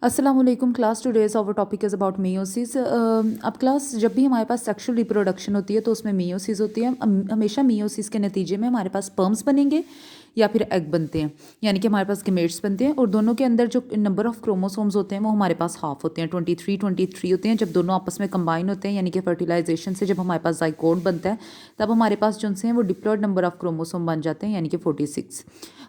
अस्सलाम वालेकुम class. Today's our topic is about meiosis. अब क्लास जब भी हमारे पास सेक्सुअल रिप्रोडक्शन होती है तो उसमें मियोसिस होती है। हमेशा मियोसिस के नतीजे में हमारे पास स्पर्म्स बनेंगे या फिर एग बनते हैं, यानी कि हमारे पास गेमेट्स बनते हैं। और दोनों के अंदर जो नंबर ऑफ क्रोमोसोम्स होते हैं वो हमारे पास हाफ होते हैं, 23 होते हैं। जब दोनों आपस में कंबाइन होते हैं यानी कि फर्टिलाइजेशन से जब हमारे पास जाइगोट बनता है तब हमारे पास जो से हैं वो डिप्लॉयड नंबर ऑफ क्रोमोसोम बन जाते हैं, यानी कि 46।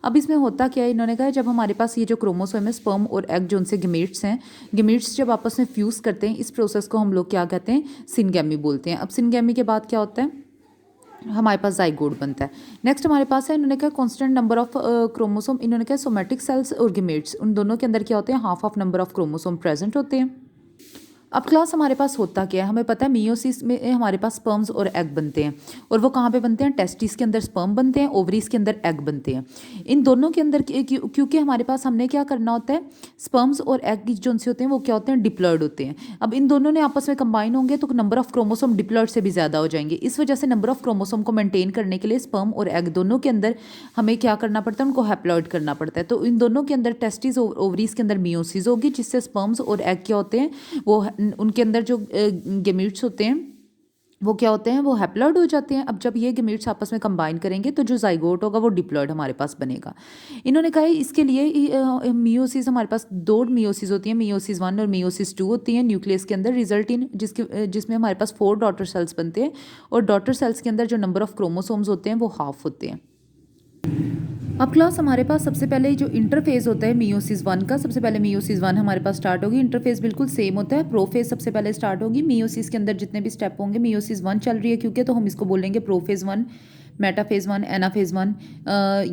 अब इसमें होता क्या है, इन्होंने कहा जब हमारे पास ये जो क्रोमोसोम है स्पर्म और एग जो उनसे गेमेट्स हैं, गेमेट्स जब आपस में फ्यूज़ करते हैं इस प्रोसेस को हम लोग क्या कहते हैं, सिनगैमी बोलते हैं। अब सिनगैमी के बाद क्या होता है, हमारे पास जाइगोट बनता है। नेक्स्ट हमारे पास है, इन्होंने कहा कांस्टेंट नंबर ऑफ क्रोमोसोम। इन्होंने कहा सोमेटिक सेल्स और गेमेट्स उन दोनों के अंदर क्या होते हैं, half of number of chromosome present होते हैं। अब क्लास हमारे पास होता क्या है, हमें पता है मियोसिस में हमारे पास स्पर्म्स और एग बनते हैं। और वो कहाँ पे बनते हैं, टेस्टिस के अंदर स्पर्म बनते हैं, ओवरीज के अंदर एग बनते हैं। इन दोनों के अंदर क्योंकि हमारे पास हमने क्या करना होता है, स्पर्म्स और एग जो से होते हैं वो क्या होते हैं, डिप्लॉयड होते हैं। अब इन दोनों ने आपस में कंबाइन होंगे तो नंबर ऑफ क्रोमोसोम डिप्लॉयड से भी ज़्यादा हो जाएंगे। इस वजह से नंबर ऑफ क्रोमोसोम को मेंटेन करने के लिए स्पर्म और एग दोनों के अंदर हमें क्या करना पड़ता है, उनको हैप्लॉइड करना पड़ता है। तो इन दोनों के अंदर टेस्टिस और ओवरीज के अंदर मियोसिस होगी, जिससे स्पर्म्स और एग क्या होते हैं, वो उनके अंदर जो गेमीट्स होते हैं वो क्या होते हैं, वो हैप्लॉइड हो जाते हैं। अब जब ये गेमीट्स आपस में कंबाइन करेंगे तो जो जाइगोट होगा वो डिप्लॉयड हमारे पास बनेगा। इन्होंने कहा इसके लिए मियोसिस, हमारे पास दो मियोसिस होती हैं, मियोसिस 1 और मियोसिस 2 होती हैं न्यूक्लियस के अंदर, रिजल्ट इन जिसमें हमारे पास 4 डॉटर सेल्स बनते हैं। और डॉटर सेल्स के अंदर जो नंबर ऑफ क्रोमोसोम्स होते हैं वो हाफ होते हैं। अब क्लास हमारे पास सबसे पहले जो इंटरफेज होता है मियोसिस 1 का, सबसे पहले मियोसिस 1 हमारे पास स्टार्ट होगी। इंटरफेज बिल्कुल सेम होता है, प्रोफेज सबसे पहले स्टार्ट होगी। मियोसिस के अंदर जितने भी स्टेप होंगे, मियोसिस 1 चल रही है क्योंकि, तो हम इसको बोलेंगे प्रोफेज 1, मेटाफेज 1, एनाफेज 1,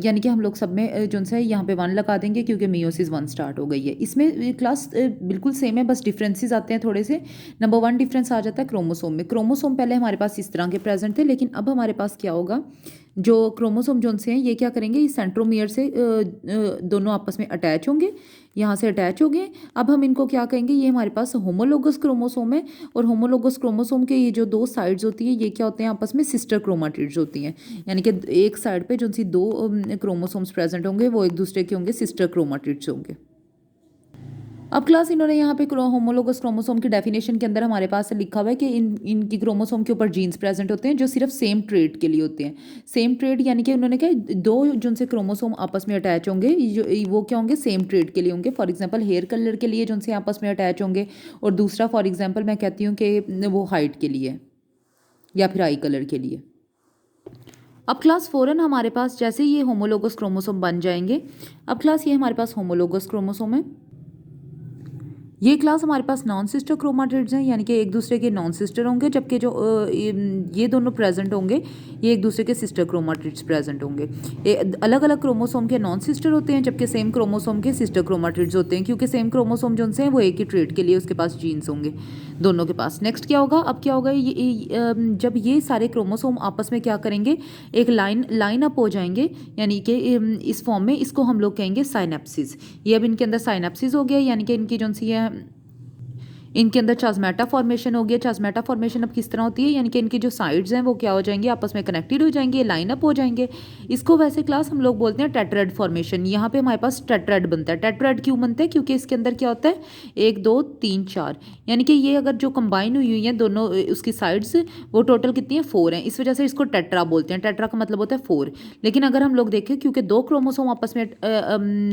यानी कि हम लोग सब में जो है यहाँ पे 1 लगा देंगे क्योंकि मियोसिस 1 स्टार्ट हो गई है। इसमें क्लास बिल्कुल सेम है, बस डिफरेंसेस आते हैं थोड़े से। नंबर 1 डिफरेंस आ जाता है क्रोमोसोम में। क्रोमोसोम पहले हमारे पास इस तरह के प्रेजेंट थे, लेकिन अब हमारे पास क्या होगा, जो क्रोमोसोम जोन से हैं ये क्या करेंगे, इस सेंट्रोमियर से दोनों आपस में अटैच होंगे, यहाँ से अटैच हो गए। अब हम इनको क्या कहेंगे, ये हमारे पास होमोलोगस क्रोमोसोम है। और होमोलोगस क्रोमोसोम के ये जो दो साइड्स होती है ये क्या होते हैं, आपस में सिस्टर क्रोमाटिड्स होती हैं। यानी कि एक साइड पे जो सी दो क्रोमोसोम्स प्रेजेंट होंगे वो एक दूसरे के होंगे सिस्टर क्रोमाटिड्स होंगे। अब क्लास इन्होंने यहाँ पे होमोलोगस क्रोमोसोम की डेफिनेशन के अंदर हमारे पास लिखा हुआ है कि इनकी क्रोमोसोम के ऊपर जीन्स प्रेजेंट होते हैं जो सिर्फ सेम ट्रेड के लिए होते हैं। सेम ट्रेड यानी कि उन्होंने कहा दो जिनसे क्रोमोसोम आपस में अटैच होंगे वो क्या होंगे, सेम ट्रेड के लिए होंगे। फॉर एग्जाम्पल हेयर कलर के लिए जिनसे आपस में अटैच होंगे, और दूसरा फॉर एग्जाम्पल मैं कहती हूँ कि वो हाइट के लिए या फिर आई कलर के लिए। अब क्लास फ़ौरन हमारे पास जैसे ये होमोलोगस क्रोमोसोम बन जाएंगे। अब क्लास ये हमारे पास होमोलोगस क्रोमोसोम है। ये क्लास हमारे पास नॉन सिस्टर क्रोमाटिड्स हैं, यानी कि एक दूसरे के नॉन सिस्टर होंगे, जबकि जो ये दोनों प्रेजेंट होंगे ये एक दूसरे के सिस्टर क्रोमाटिड्स प्रेजेंट होंगे। अलग अलग क्रोमोसोम के नॉन सिस्टर होते हैं, जबकि सेम क्रोमोसोम के सिस्टर क्रोमाटिड्स होते हैं, क्योंकि सेम क्रोमोसोम जो हैं वो एक ही ट्रेड के लिए उसके पास जीन्स होंगे दोनों के पास। नेक्स्ट क्या होगा, अब क्या होगा, जब ये सारे क्रोमोसोम आपस में क्या करेंगे, एक लाइन अप हो जाएंगे, यानी कि इस फॉर्म में, इसको हम लोग कहेंगे साइनेप्सिस। ये अब इनके अंदर साइनेप्सिस हो गया, यानी कि इनकी जो सी है इनके अंदर चाज़मेटा फॉर्मेशन हो गया। चाज़मेटा फॉर्मेशन अब किस तरह होती है, यानी कि इनकी जो साइड्स हैं वो क्या हो जाएंगे, आपस में कनेक्टेड हो जाएंगे, लाइन अप हो जाएंगे। इसको वैसे क्लास हम लोग बोलते हैं टेट्राएड फॉर्मेशन। यहाँ पे हमारे पास टेट्राएड बनता है। टेट्राएड क्यों बनता है, क्योंकि इसके अंदर क्या होता है, 1 2 3 4, यानी कि ये अगर जो कंबाइन हुई हैं दोनों उसकी साइड्स, वो टोटल कितनी है, 4 हैं। इस वजह से इसको टेट्रा बोलते हैं। टेट्रा का मतलब होता है 4। लेकिन अगर हम लोग देखें, क्योंकि 2 क्रोमोसोम आपस में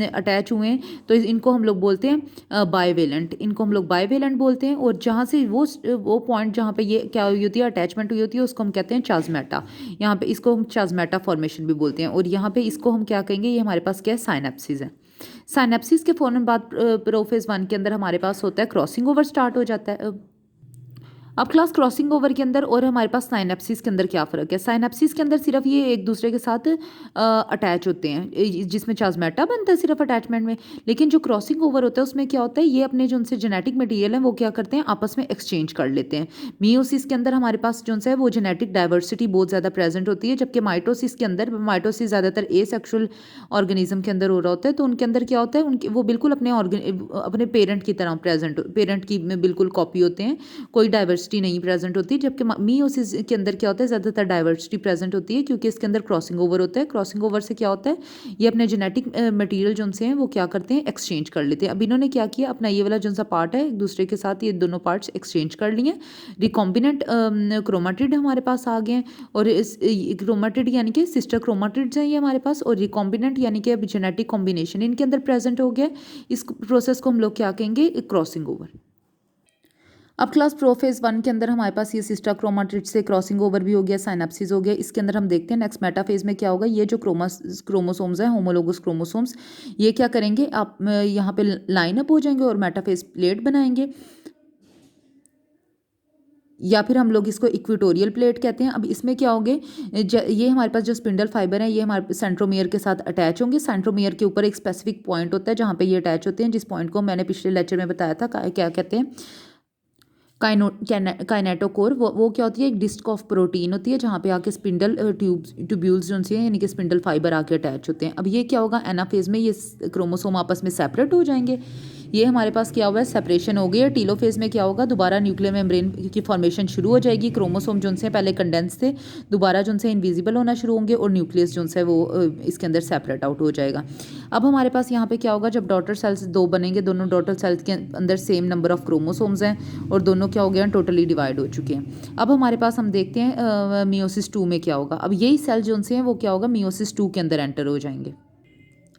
अटैच हुए हैं, तो इनको हम लोग बोलते हैं बाइवेलेंट। इनको हम लोग बाइवेलेंट बोलते हैं। और जहाँ से वो पॉइंट जहाँ पे ये क्या हुई होती है, अटैचमेंट हुई होती है, उसको हम कहते हैं चाज़मेटा। यहाँ पे इसको हम चाज़मेटा फॉर्मेशन भी बोलते हैं। और यहाँ पे इसको हम क्या कहेंगे, ये हमारे पास क्या है, साइनेप्सिस है। साइनेप्सिस के फौरन बाद प्रोफेज 1 के अंदर हमारे पास होता है क्रॉसिंग ओवर स्टार्ट हो जाता है। अब क्लास क्रॉसिंग ओवर के अंदर और हमारे पास साइनेप्सिस के अंदर क्या फ़र्क है, साइनेप्सिस के अंदर सिर्फ ये एक दूसरे के साथ अटैच होते हैं, जिसमें चाज़मेटा बनता है सिर्फ अटैचमेंट में। लेकिन जो क्रॉसिंग ओवर होता है उसमें क्या होता है, ये अपने जो उनसे जेनेटिक मटेरियल है वो क्या करते हैं, आपस में एक्सचेंज कर लेते हैं। मियोसिस के अंदर हमारे पास जो है वो जेनेटिक डाइवर्सिटी बहुत ज़्यादा प्रेजेंट होती है, जबकि माइटोसिस के अंदर, माइटोसिस ज़्यादातर एसेक्सुअल ऑर्गेनिज्म के अंदर हो रहा होता है, तो उनके अंदर क्या होता है, उनके वो बिल्कुल अपने पेरेंट की तरह प्रेजेंट, पेरेंट की बिल्कुल कॉपी होते हैं, कोई डाइवर्सिटी डाइवर्सिटी नहीं प्रेजेंट होती, जबकि मीओसिस के अंदर क्या होता है, ज़्यादातर डाइवर्सिटी प्रेजेंट होती है, क्योंकि इसके अंदर क्रॉसिंग ओवर होता है। क्रॉसिंग ओवर से क्या होता है, ये अपने जेनेटिक मटेरियल जो उनसे हैं वो क्या करते हैं, एक्सचेंज कर लेते हैं। अब इन्होंने क्या किया, अपना ये वाला जो सा पार्ट है एक दूसरे के साथ ये दोनों पार्ट्स एक्सचेंज कर लिए। रिकॉम्बिनेंट क्रोमाटिड हमारे पास आ गए हैं, और इस क्रोमाटिड यानी कि सिस्टर क्रोमाटिड्स हैं ये हमारे पास, और रिकॉम्बिनेंट यानी कि अब जेनेटिक कॉम्बिनेशन इनके अंदर प्रेजेंट हो गया। इस प्रोसेस को हम लोग क्या कहेंगे, क्रॉसिंग ओवर। अब क्लास प्रोफेज 1 के अंदर हमारे पास ये सिस्टर क्रोमाटिड से क्रॉसिंग ओवर भी हो गया, साइनेप्सिस हो गया। इसके अंदर हम देखते हैं नेक्स्ट मेटाफेज में क्या होगा। ये जो क्रोमोसोम्स हैं, होमोलोगस क्रोमोसोम्स, ये क्या करेंगे, आप यहाँ पे लाइन अप हो जाएंगे और मेटाफेज प्लेट बनाएंगे, या फिर हम लोग इसको इक्वेटोरियल प्लेट कहते हैं। अब इसमें क्या होंगे, ये हमारे पास जो स्पिंडल फाइबर है ये हमारे सेंट्रोमियर के साथ अटैच होंगे। सेंट्रोमियर के ऊपर एक स्पेसिफिक पॉइंट होता है जहाँ पे ये अटैच होते हैं, जिस पॉइंट को मैंने पिछले लेक्चर में बताया था, क्या कहते हैं, काइनेटोकोर। वो क्या होती है, एक डिस्क ऑफ प्रोटीन होती है जहाँ पे आके स्पिंडल ट्यूब्यूल्स जो हैं यानी कि स्पिंडल फाइबर आके अटैच होते हैं। अब ये क्या होगा, एनाफेज में ये क्रोमोसोम आपस में सेपरेट हो जाएंगे। ये हमारे पास क्या हुआ है, सेपरेशन हो गई है। टीलोफेज में क्या होगा, दोबारा न्यूक्लियर मेम्ब्रेन की फॉर्मेशन शुरू हो जाएगी। क्रोमोसोम जो से पहले कंडेंस थे, दोबारा जो से इनविजिबल होना शुरू होंगे, और न्यूक्लियस जो है वो इसके अंदर सेपरेट आउट हो जाएगा। अब हमारे पास यहाँ पे क्या होगा, जब डॉटर सेल्स दो बनेंगे, दोनों डॉटर सेल्स के अंदर सेम नंबर ऑफ क्रोमोसोम्स हैं, और दोनों क्या हो गए हैं, टोटली डिवाइड हो चुके हैं। अब हमारे पास हम देखते हैं मियोसिस 2 में क्या होगा। अब यही सेल जो से हैं वो क्या होगा, मियोसिस 2 के अंदर एंटर हो जाएंगे।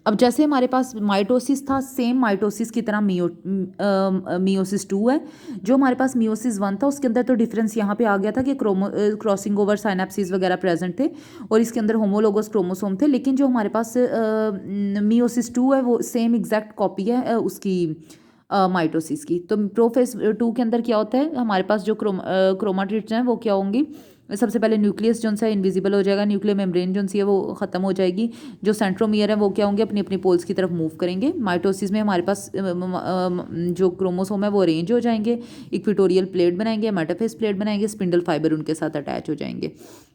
अब जैसे हमारे पास माइटोसिस था, सेम माइटोसिस की तरह मियोसिस 2 है। जो हमारे पास मियोसिस 1 था उसके अंदर तो डिफरेंस यहाँ पे आ गया था कि क्रॉसिंग ओवर साइनेप्सिस वगैरह प्रेजेंट थे, और इसके अंदर होमोलोगस क्रोमोसोम थे। लेकिन जो हमारे पास मियोसिस 2 है वो सेम एग्जैक्ट कॉपी है उसकी माइटोसिस की। तो प्रोफेज 2 के अंदर क्या होता है, हमारे पास जो क्रोमाटिड्स हैं वो क्या होंगी, सबसे पहले न्यूक्लियस जो है इनविजिबल हो जाएगा, न्यूक्लियर मेम्ब्रेन जो है वो खत्म हो जाएगी, जो सेंट्रोमियर है वो क्या होंगे, अपनी अपनी पोल्स की तरफ मूव करेंगे। माइटोसिस में हमारे पास जो क्रोमोसोम है वो अरेंज हो जाएंगे, इक्वेटोरियल प्लेट बनाएंगे, मेटाफेज प्लेट बनाएंगे, स्पिंडल फाइबर उनके साथ अटैच हो जाएंगे।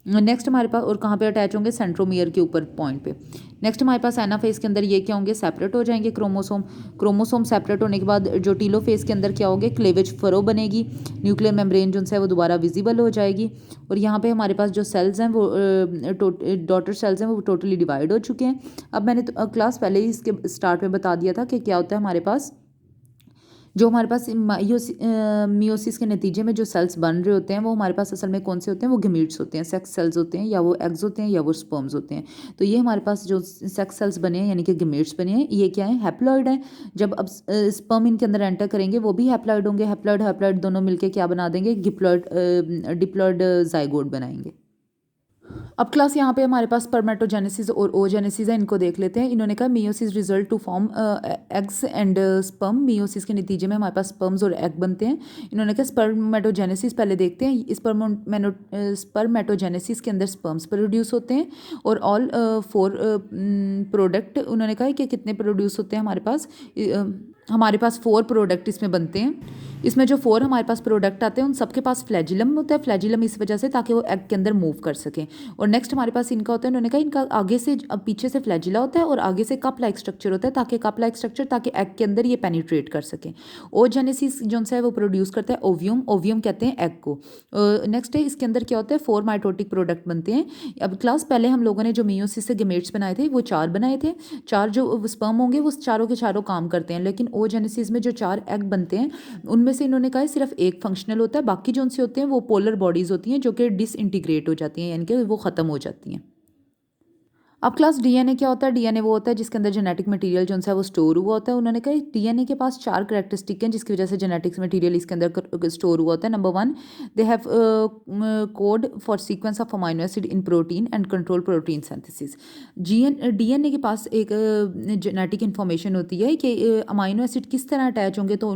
नेक्स्ट हमारे पास और कहाँ पे अटैच होंगे, सेंट्रोमियर के ऊपर पॉइंट पे। नेक्स्ट हमारे पास एनाफेज के अंदर ये क्या होंगे, सेपरेट हो जाएंगे क्रोमोसोम सेपरेट होने के बाद जो टीलोफेज के अंदर क्या होंगे, क्लेवेज फरो बनेगी, न्यूक्लियर मेम्ब्रेन जो है वो दोबारा विजिबल हो जाएगी, और यहाँ पे हमारे पास जो सेल्स हैं वो डॉटर सेल्स हैं वो टोटली डिवाइड हो चुके हैं। अब मैंने क्लास पहले ही इसके स्टार्ट में बता दिया था कि क्या होता है हमारे पास, जो हमारे पास मियोसिस के नतीजे में जो सेल्स बन रहे होते हैं वो हमारे पास असल में कौन से होते हैं, वो गमीट्स होते हैं, सेक्स सेल्स होते हैं, या वो एग्स होते हैं, या वो स्पर्म्स होते हैं। तो ये हमारे पास जो सेक्स सेल्स बने हैं यानी कि गमीट्स बने हैं, ये क्या है, हैप्लॉइड है। जब अब स्पर्म इनके अंदर एंटर करेंगे वो भी हैप्लॉइड होंगे, हैप्लॉइड दोनों मिलकर क्या बना देंगे, डिप्लॉइड जाइगोट बनाएंगे। अब क्लास यहाँ पे हमारे पास स्पर्मेटोजेनेसिस और ओजेनेसिस है, इनको देख लेते हैं। इन्होंने कहा meiosis result to form eggs and sperm. Meiosis के नतीजे में हमारे पास स्पर्म्स और एग बनते हैं। इन्होंने कहा स्पर्मेटोजेनेसिस पहले देखते हैं। स्पर्मेटोजेनेसिस के अंदर स्पर्म्स प्रोड्यूस होते हैं, और ऑल 4 प्रोडक्ट उन्होंने कहा कि कितने प्रोड्यूस होते हैं हमारे पास 4 प्रोडक्ट इसमें बनते हैं। इसमें जो 4 हमारे पास प्रोडक्ट आते हैं उन सबके पास फ्लैजिलम होता है, फ्लैजिलम इस वजह से ताकि वो एग के अंदर मूव कर सकें। और नेक्स्ट हमारे पास इनका होता है, उन्होंने कहा इनका आगे से अब पीछे से फ्लैजिला होता है और आगे से कप लाइक स्ट्रक्चर होता है, ताकि कप लाइक स्ट्रक्चर ताकि एग के अंदर ये पेनिट्रेट कर सकें। ओजेनेसिस जो है वो प्रोड्यूस करता है ओवियम कहते हैं एग को। नेक्स्ट है इसके अंदर क्या होता है, 4 माइटोटिक प्रोडक्ट बनते हैं। अब क्लास पहले हम लोगों ने जो मियोसिस से गेमेट्स बनाए थे वो 4 बनाए थे। 4 जो स्पर्म होंगे वो चारों के चारों काम करते हैं, लेकिन ओजेनेसिस में जो 4 एग बनते हैं उनमें से इन्होंने कहा सिर्फ एक फंक्शनल होता है, बाकी जो उनसे होते हैं वो पोलर बॉडीज होती हैं जो कि डिसइंटीग्रेट हो जाती हैं, यानी कि वो ख़त्म हो जाती हैं। अब क्लास डीएनए क्या होता है, डीएनए वो होता है जिसके अंदर जेनेटिक मटेरियल जो है वो स्टोर हुआ होता है। उन्होंने कहा डीएनए के पास 4 कैरेक्टरिस्टिक हैं जिसकी वजह से जेनेटिक्स मटेरियल इसके अंदर स्टोर हुआ होता है। Number 1, they have code for sequence of amino acid in protein and control protein synthesis. DNA के पास एक जेनेटिक इन्फॉर्मेशन होती है कि अमाइनो एसिड किस तरह अटैच होंगे तो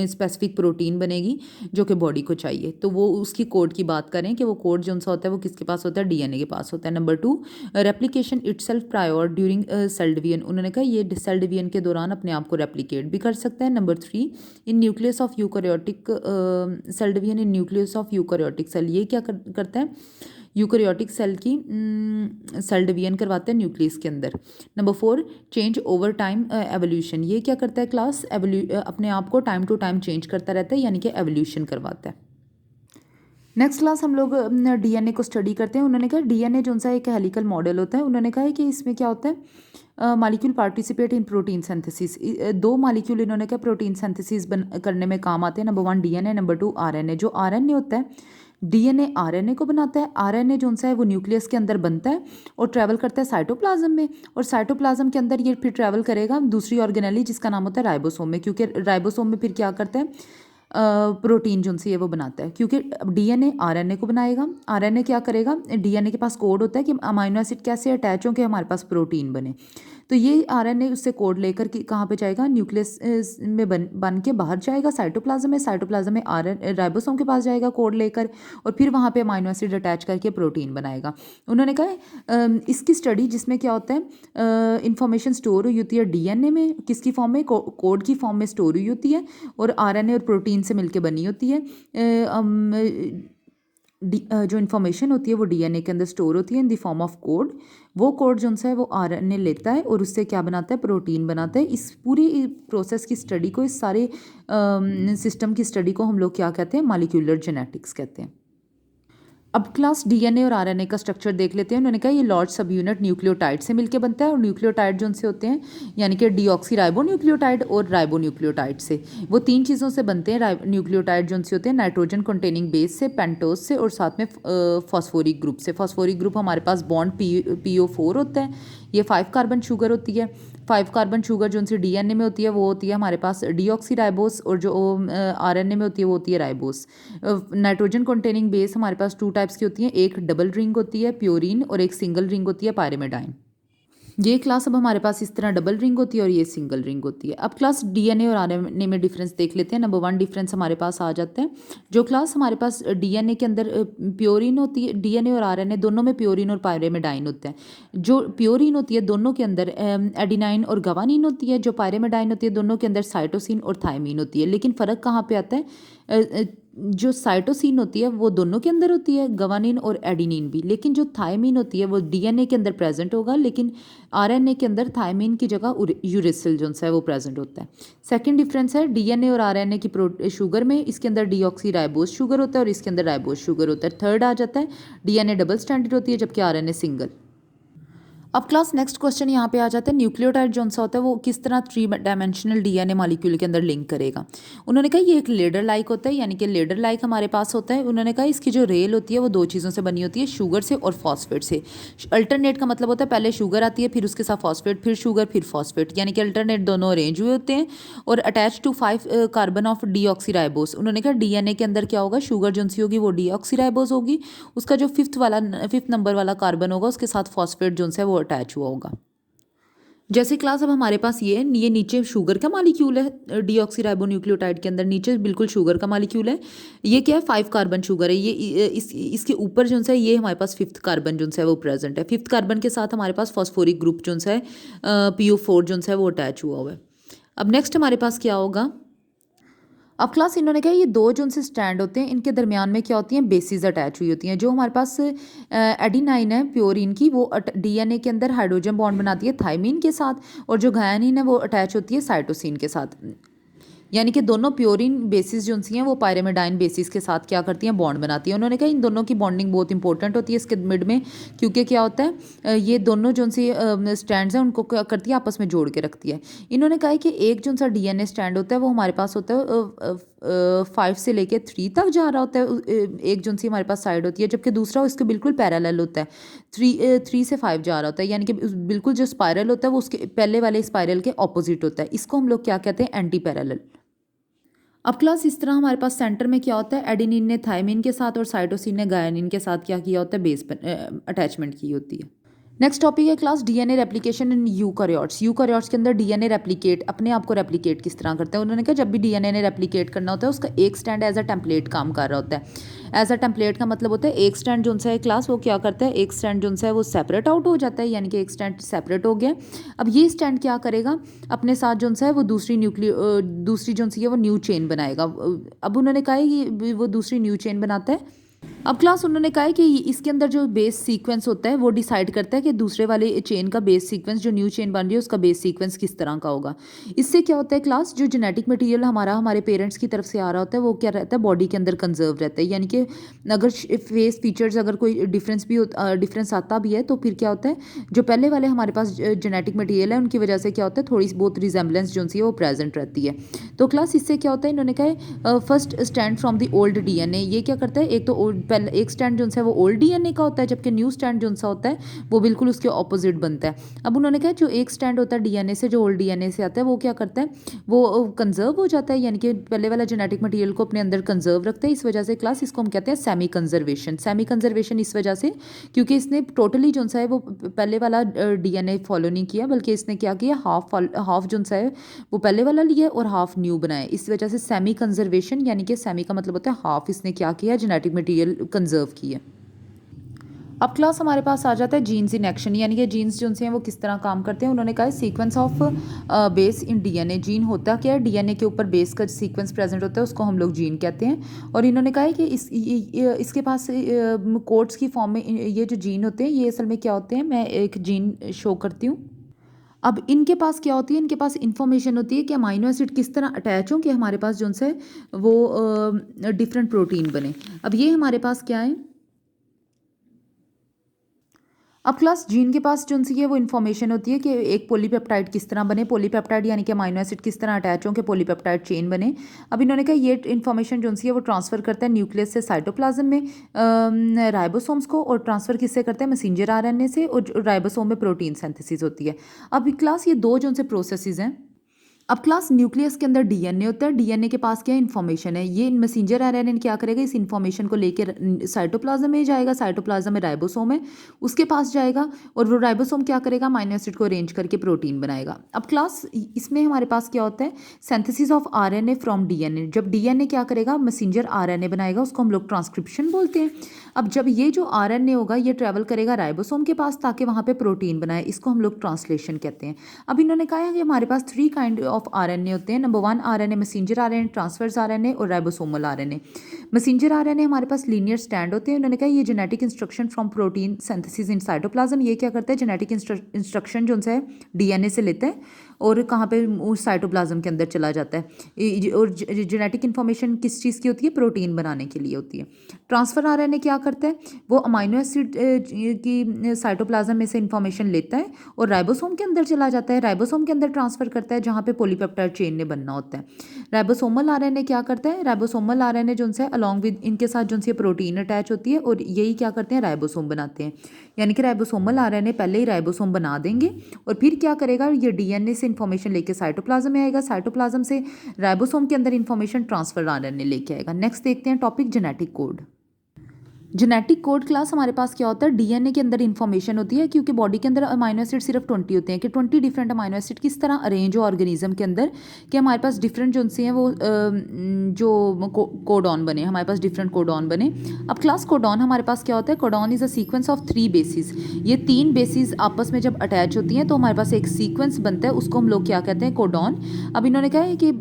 स्पेसिफिक प्रोटीन बनेगी जो कि बॉडी को चाहिए। तो वो उसकी कोड की बात करें कि वो कोड जो सा होता है वो किसके पास होता है, डीएनए के पास होता है। Number 2, replication itself prior during cell division. उन्होंने कहा ये सेल डिवीजन के दौरान अपने आप को रेप्लिकेट भी कर सकता है। Number 3, in nucleus of eukaryotic cell division in nucleus of eukaryotic cell. ये क्या करता है, यूकैरियोटिक सेल की सेल डिवीजन करवाता है न्यूक्लियस के अंदर। Number 4, change over time evolution. ये क्या करता है क्लास, अपने आप को टाइम टू टाइम चेंज करता रहता है, यानी कि एवोल्यूशन करवाता है। नेक्स्ट क्लास हम लोग डीएनए को स्टडी करते हैं। उन्होंने कहा डीएनए जो सा एक हेलिकल मॉडल होता है। उन्होंने कहा है कि इसमें क्या होता है, molecule participate in protein synthesis. दो मालिक्यूल इन्होंने कहा प्रोटीन सिंथेसिस करने में काम आते हैं। Number 1 DNA, number 2 RNA. जो आरएनए होता है, डीएनए आरएनए को बनाता है। आरएनए जो सा है वो न्यूक्लियस के अंदर बनता है और ट्रैवल करता है साइटोप्लाज्म में, और साइटोप्लाज्म के अंदर ये फिर ट्रैवल करेगा दूसरी ऑर्गेनेली जिसका नाम होता है राइबोसोम में, क्योंकि राइबोसोम में फिर क्या करता है, प्रोटीन जो सी है वो बनाता है। क्योंकि डीएनए आरएनए को बनाएगा, आरएनए क्या करेगा, डीएनए के पास कोड होता है कि अमाइनो एसिड कैसे अटैच हो के हमारे पास प्रोटीन बने। तो ये आरएनए उससे कोड लेकर कि कहाँ पे जाएगा, न्यूक्लियस में बन के बाहर जाएगा साइटोप्लाज्म में। साइटोप्लाज्म में आरएन राइबोसोम के पास जाएगा कोड लेकर, और फिर वहाँ पे अमाइनो एसिड अटैच करके प्रोटीन बनाएगा। उन्होंने कहा इसकी स्टडी जिसमें क्या होता है, इंफॉर्मेशन स्टोर हुई होती है डीएनए में, किसकी फॉर्म में, कोड की फॉर्म में स्टोर हुई होती है, और आरएनए और प्रोटीन से मिलकर बनी होती है। जो इन्फॉर्मेशन होती है वो डीएनए के अंदर स्टोर होती है in the form of code. वो कोड जो है वो आरएनए लेता है और उससे क्या बनाता है, प्रोटीन बनाता है। इस पूरी प्रोसेस की स्टडी को, इस सारे सिस्टम की स्टडी को हम लोग क्या कहते हैं, मॉलिक्यूलर जेनेटिक्स कहते हैं। अब क्लास डीएनए और आरएनए का स्ट्रक्चर देख लेते हैं। उन्होंने कहा ये लार्ज सब यूनिट न्यूक्लियोटाइड से मिलकर बनता है, और न्यूक्लियोटाइड जो उनसे होते हैं यानी कि डीऑक्सी राइबो न्यूक्लियोटाइड और राइबो न्यूक्लियोटाइड से, वो 3 चीज़ों से बनते हैं। न्यूक्लियोटाइड जो उनसे होते हैं नाइट्रोजन कंटेनिंग बेस से, पेंटोज से, और साथ में फॉस्फोरिक ग्रुप से। फॉस्फोरिक ग्रुप हमारे पास बॉन्ड PO4 होता है। ये 5 कार्बन शुगर होती है। 5 कार्बन शुगर जो उनसे डीएनए में होती है वो होती है हमारे पास डीऑक्सी राइबोस, और जो आरएनए में होती है वो होती है राइबोस। नाइट्रोजन कंटेनिंग बेस हमारे पास 2 टाइप्स की होती हैं, एक डबल रिंग होती है प्योरीन, और एक सिंगल रिंग होती है पायरिमिडाइन। ये क्लास अब हमारे पास इस तरह डबल रिंग होती है और ये सिंगल रिंग होती है। अब क्लास डीएनए और आरएनए में डिफरेंस देख लेते हैं। नंबर 1 डिफरेंस हमारे पास आ जाता है। जो क्लास हमारे पास डीएनए के अंदर प्योरीन होती है, डीएनए और आरएनए दोनों में प्योरीन और पायरिमिडाइन होते हैं। जो प्योरीन होती है दोनों के अंदर एडिनाइन और गवानीन होती है। जो पायरिमिडाइन होती है दोनों के अंदर साइटोसिन और थायमीन होती है। लेकिन फ़र्क कहाँ पे आता है, जो साइटोसिन होती है वो दोनों के अंदर होती है, गवानीन और एडिनिन भी, लेकिन जो थायमीन होती है वो डीएनए के अंदर प्रेजेंट होगा, लेकिन आरएनए के अंदर थायमीन की जगह यूरेसिल जो है वो प्रेजेंट होता है। सेकंड डिफरेंस है डीएनए और आरएनए की शुगर में, इसके अंदर डीऑक्सी राइबोस शुगर होता है और इसके अंदर राइबोस शुगर होता है। थर्ड आ जाता है डीएनए डबल स्टैंडर्ड होती है जबकि आरएनए सिंगल। अब क्लास नेक्स्ट क्वेश्चन यहाँ पे आ जाता है, न्यूक्लियोटाइड जो सा होता है वो किस तरह 3 डायमेंशनल डीएनए मॉलिक्यूल के अंदर लिंक करेगा। उन्होंने कहा ये एक लेडर लाइक होता है, यानी कि लेडर लाइक हमारे पास होता है। उन्होंने कहा इसकी जो रेल होती है वो 2 चीज़ों से बनी होती है, शुगर से और फॉस्फेट से। अल्टरनेट का मतलब होता है पहले शुगर आती है, फिर उसके साथ फॉस्फेट, फिर शुगर, फिर फॉस्फेट, यानी कि अल्टरनेट दोनों अरेंज हुए होते हैं और attach to 5 carbon of deoxyribose. उन्होंने कहा डीएनए के अंदर क्या होगा, शुगर जो सी होगी वो डीऑक्सी राइबोस होगी, उसका जो 5th नंबर वाला कार्बन होगा उसके साथ फॉस्फेट जो है वो अटैच हुआ होगा। जैसे क्लास अब हमारे पास ये नीचे शुगर का मॉलिक्यूल है, डीऑक्सी राइबो न्यूक्लियोटाइड के अंदर नीचे बिल्कुल शुगर का मॉलिक्यूल है। ये क्या है, 5 कार्बन शुगर है। ये इसके ऊपर जो है ये हमारे पास 5th कार्बन जो है वो प्रेजेंट है। 5th कार्बन के साथ हमारे पास फॉस्फोरिक ग्रुप जो है PO4 जो है वो अटैच हुआ हुआ है। अब नेक्स्ट हमारे पास क्या होगा, अब क्लास इन्होंने कहा ये 2 जो उनसे स्टैंड होते हैं इनके दरमियान में क्या होती हैं, बेसिस अटैच हुई होती हैं। जो हमारे पास एडिनाइन है प्योरीन की, वो डीएनए के अंदर हाइड्रोजन बॉन्ड बनाती है थायमीन के साथ, और जो गायनीन है वो अटैच होती है साइटोसिन के साथ। यानी कि दोनों प्योरीन बेसिस जो सी हैं वो पायरिमिडाइन बेसिस के साथ क्या करती हैं, बॉन्ड बनाती हैं। उन्होंने कहा इन दोनों की बॉन्डिंग बहुत इंपॉर्टेंट होती है इसके मिड में, क्योंकि क्या होता है ये दोनों जो सी स्टैंड्स हैं उनको क्या करती है, आपस में जोड़ के रखती है। इन्होंने कहा है कि एक जो सा डीएनए स्टैंड होता है वो हमारे पास होता है 5 से लेके 3 तक जा रहा होता है, एक जो सी हमारे पास साइड होती है, जबकि दूसरा उसके बिल्कुल पैरेलल होता है, 3 से 5 जा रहा होता है, यानी कि बिल्कुल जो स्पायरल होता है वो उसके पहले वाले स्पायरल के ऑपोजिट होता है। इसको हम लोग क्या कहते हैं, एंटी पैरेलल। अब क्लास इस तरह हमारे पास सेंटर में क्या होता है, एडिनिन ने थायमीन के साथ और साइटोसिन ने गायनिन के साथ क्या किया होता है, बेस अटैचमेंट की होती है। नेक्स्ट टॉपिक है क्लास डीएनए रेप्लिकेशन इन यूकारियोट्स। यूकारियोट्स के अंदर डीएनए रेप्लिकेट अपने आप को रेप्लिकेट किस तरह करता है। उन्होंने कहा जब भी डीएनए ने रेप्लिकेट करना होता है उसका एक स्टैंड एज अ टेम्पलेट काम कर रहा होता है। एज अ टेम्पलेट का मतलब होता है एक स्टैंड जो है क्लास वो क्या करता है, एक स्टैंड जो है वो सेपरेट आउट हो जाता है, यानी कि एक स्टैंड सेपरेट हो गया। अब ये स्टैंड क्या करेगा, अपने साथ जो है वो दूसरी जो है वो न्यू चेन बनाएगा। अब उन्होंने कहा है कि वो दूसरी न्यू चेन बनाता है अब क्लास उन्होंने कहा है कि इसके अंदर जो बेस सीक्वेंस होता है वो डिसाइड करता है कि दूसरे वाले चेन का बेस सीक्वेंस जो न्यू चेन बन रही है उसका बेस सीक्वेंस किस तरह का होगा। इससे क्या होता है क्लास, जो जेनेटिक मटेरियल हमारा हमारे पेरेंट्स की तरफ से आ रहा होता है वो क्या रहता है, बॉडी के अंदर कंजर्व रहता है। यानी कि अगर फेस फीचर्स अगर कोई डिफरेंस भी डिफरेंस आता भी है तो फिर क्या होता है, जो पहले वाले हमारे पास जेनेटिक मटीरियल है उनकी वजह से क्या होता है, थोड़ी बहुत रिजेंबलेंस जो सी है वो प्रेजेंट रहती है। तो क्लास इससे क्या होता है, इन्होंने कहा first stand from the old DNA. ये क्या करता है, एक तो पहले एक स्टैंड जो है वो ओल्ड डीएनए का होता है, जबकि न्यू स्टैंड जो सा होता है वो बिल्कुल उसके ऑपोजिट बनता है। अब उन्होंने कहा जो एक स्टैंड होता है डीएनए से, जो ओल्ड डीएनए से आता है, वो क्या करता है, वो कंजर्व हो जाता है, यानी कि पहले वाला जेनेटिक मटेरियल को अपने अंदर कंजर्व रखता है। इस वजह से क्लास इसको हम कहते हैं सेमी कंजर्वेशन। सेमी कंजर्वेशन इस वजह से क्योंकि इसने टोटली जो सा है वो पहले वाला डीएनए फॉलो नहीं किया, बल्कि इसने क्या किया, हाफ जो सा है वो पहले वाला लिया और हाफ न्यू बनाया। इस वजह से सेमी कंजर्वेशन, यानी कि सेमी का मतलब होता है हाफ, इसने क्या किया, जेनेटिक मटेरियल कंजर्व किया। अब क्लास हमारे पास आ जाता है जीन्स इन एक्शन, यानी कि जीन्स जो हैं वो किस तरह काम करते हैं। उन्होंने कहा है sequence of base in DNA. Gene होता क्या है, डीएनए के ऊपर बेस का सीक्वेंस प्रेजेंट होता है, उसको हम लोग जीन कहते हैं। और इन्होंने कहा है कि इसके पास कोड्स की फॉर्म में ये जो जीन होते हैं ये असल में क्या होते हैं, मैं एक जीन शो करती हूँ। अब इनके पास क्या होती है, इनके पास इंफॉर्मेशन होती है कि अमाइनो एसिड किस तरह अटैच हो कि हमारे पास जो है वो डिफरेंट प्रोटीन बने। अब ये हमारे पास क्या है, अब क्लास जीन के पास जो सी है वो इन्फॉर्मेशन होती है कि एक पॉलीपेप्टाइड किस तरह बने, पॉलीपेप्टाइड यानी कि अमाइनो एसिड किस तरह अटैच हो कि पॉलीपेप्टाइड चेन बने। अब इन्होंने कहा ये इन्फॉर्मेशन जो सी है वो ट्रांसफर करता है न्यूक्लियस से साइटोप्लाज्म में राइबोसोम्स को, और ट्रांसफर किससे करते हैं, मैसेंजर आरएनए से, और राइबोसोम में प्रोटीन सिंथेसिस होती है। अब क्लास ये दो जो से प्रोसेसेस हैं। अब क्लास न्यूक्लियस के अंदर डीएनए होता है, डीएनए के पास क्या इन्फॉर्मेशन है, ये मैसेंजर आरएनए क्या करेगा, इस इन्फॉर्मेशन को लेकर साइटोप्लाज्म में जाएगा, साइटोप्लाज्म में राइबोसोम है उसके पास जाएगा, और वो राइबोसोम क्या करेगा, अमाइनो एसिड को अरेंज करके प्रोटीन बनाएगा। अब क्लास इसमें हमारे पास क्या होता है, synthesis of RNA from DNA. जब डीएनए क्या करेगा, मैसेंजर आरएनए बनाएगा, उसको हम लोग ट्रांसक्रिप्शन बोलते हैं। अब जब ये जो आरएनए होगा ये ट्रैवल करेगा राइबोसोम के पास ताकि वहाँ पे प्रोटीन बनाए, इसको हम लोग ट्रांसलेशन कहते हैं। अब इन्होंने कहा है कि हमारे पास 3 काइंड ऑफ आरएनए होते हैं। Number 1 RNA messenger RNA, transfers RNA और राइबोसोमल आरएनए। मैसेंजर आरएनए हमारे पास लीनियर स्टैंड होते हैं। उन्होंने कहा ये genetic instruction from protein synthesis in cytoplasm, ये क्या करता है, जेनेटिक इंस्ट्रक्शन जो है डीएनए से लेता है और कहाँ पे साइटोप्लाज्म के अंदर चला जाता है। और जेनेटिक इन्फॉर्मेशन किस चीज़ की होती है, प्रोटीन बनाने के लिए होती है। ट्रांसफर आरएनए क्या करता है, वो अमाइनो एसिड की साइटोप्लाज्म में से इंफॉर्मेशन लेता है और राइबोसोम के अंदर चला जाता है, राइबोसोम के अंदर ट्रांसफर करता है जहाँ पे पॉलीपेप्टाइड चेन ने बनना होता है। राइबोसोमल आरएनए क्या करता है, राइबोसोमल आरएनए जो है अलॉन्ग विद इनके साथ जो है प्रोटीन अटैच होती है और यही क्या करते हैं, राइबोसोम बनाते हैं। यानी कि राइबोसोमल आरएनए पहले ही राइबोसोम बना देंगे और फिर क्या करेगा, ये डीएनए से इन्फॉर्मेशन लेके साइटोप्लाज्म में आएगा, साइटोप्लाज्म से राइबोसोम के अंदर इन्फॉर्मेशन ट्रांसफर आरएनए लेके आएगा। नेक्स्ट देखते हैं topic genetic code. Genetic code class हमारे पास क्या होता है, डीएनए के अंदर इन्फॉर्मेशन होती है, क्योंकि बॉडी के अंदर अमाइनो एसिड सिर्फ 20 होते हैं कि 20 डिफरेंट अमाइनो एसिड किस तरह अरेंज हो ऑर्गेनिज्म के अंदर कि हमारे पास डिफरेंट जो से हैं वो जो कोडॉन बने, हमारे पास डिफरेंट कोडॉन बने। अब क्लास कोडॉन हमारे पास क्या होता है, codon is a sequence of 3 basis. ये 3 बेसिस आपस में जब अटैच होती हैं तो हमारे पास एक सीक्वेंस बनता है, उसको हम लोग क्या कहते हैं, कोडॉन। अब इन्होंने कहा है कि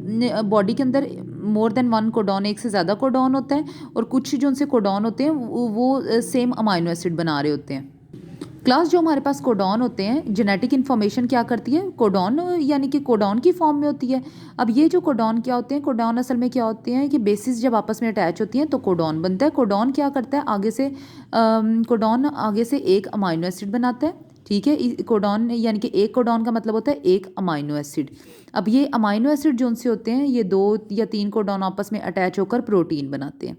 बॉडी के अंदर मोर देन 1 कोडॉन, एक से ज़्यादा कोडॉन होता है, और कुछ जो उनसे कोडॉन होते हैं वो सेम अमाइनो एसिड बना रहे होते हैं। क्लास जो हमारे पास कोडॉन होते हैं, जेनेटिक इन्फॉर्मेशन क्या करती है, कोडॉन यानी कि कोडॉन की फॉर्म में होती है। अब ये जो कोडॉन क्या होते हैं, कोडॉन असल में क्या होते हैं कि बेसिस जब आपस में अटैच होती हैं तो कोडॉन बनता है। कोडॉन क्या करता है, आगे से कोडॉन आगे से एक अमाइनो एसिड बनाता है, ठीक है। कोडॉन यानी कि एक कोडॉन का मतलब होता है एक अमाइनो एसिड। अब ये अमाइनो एसिड जो से होते हैं ये 2 या 3 कोडॉन आपस में अटैच होकर प्रोटीन बनाते हैं।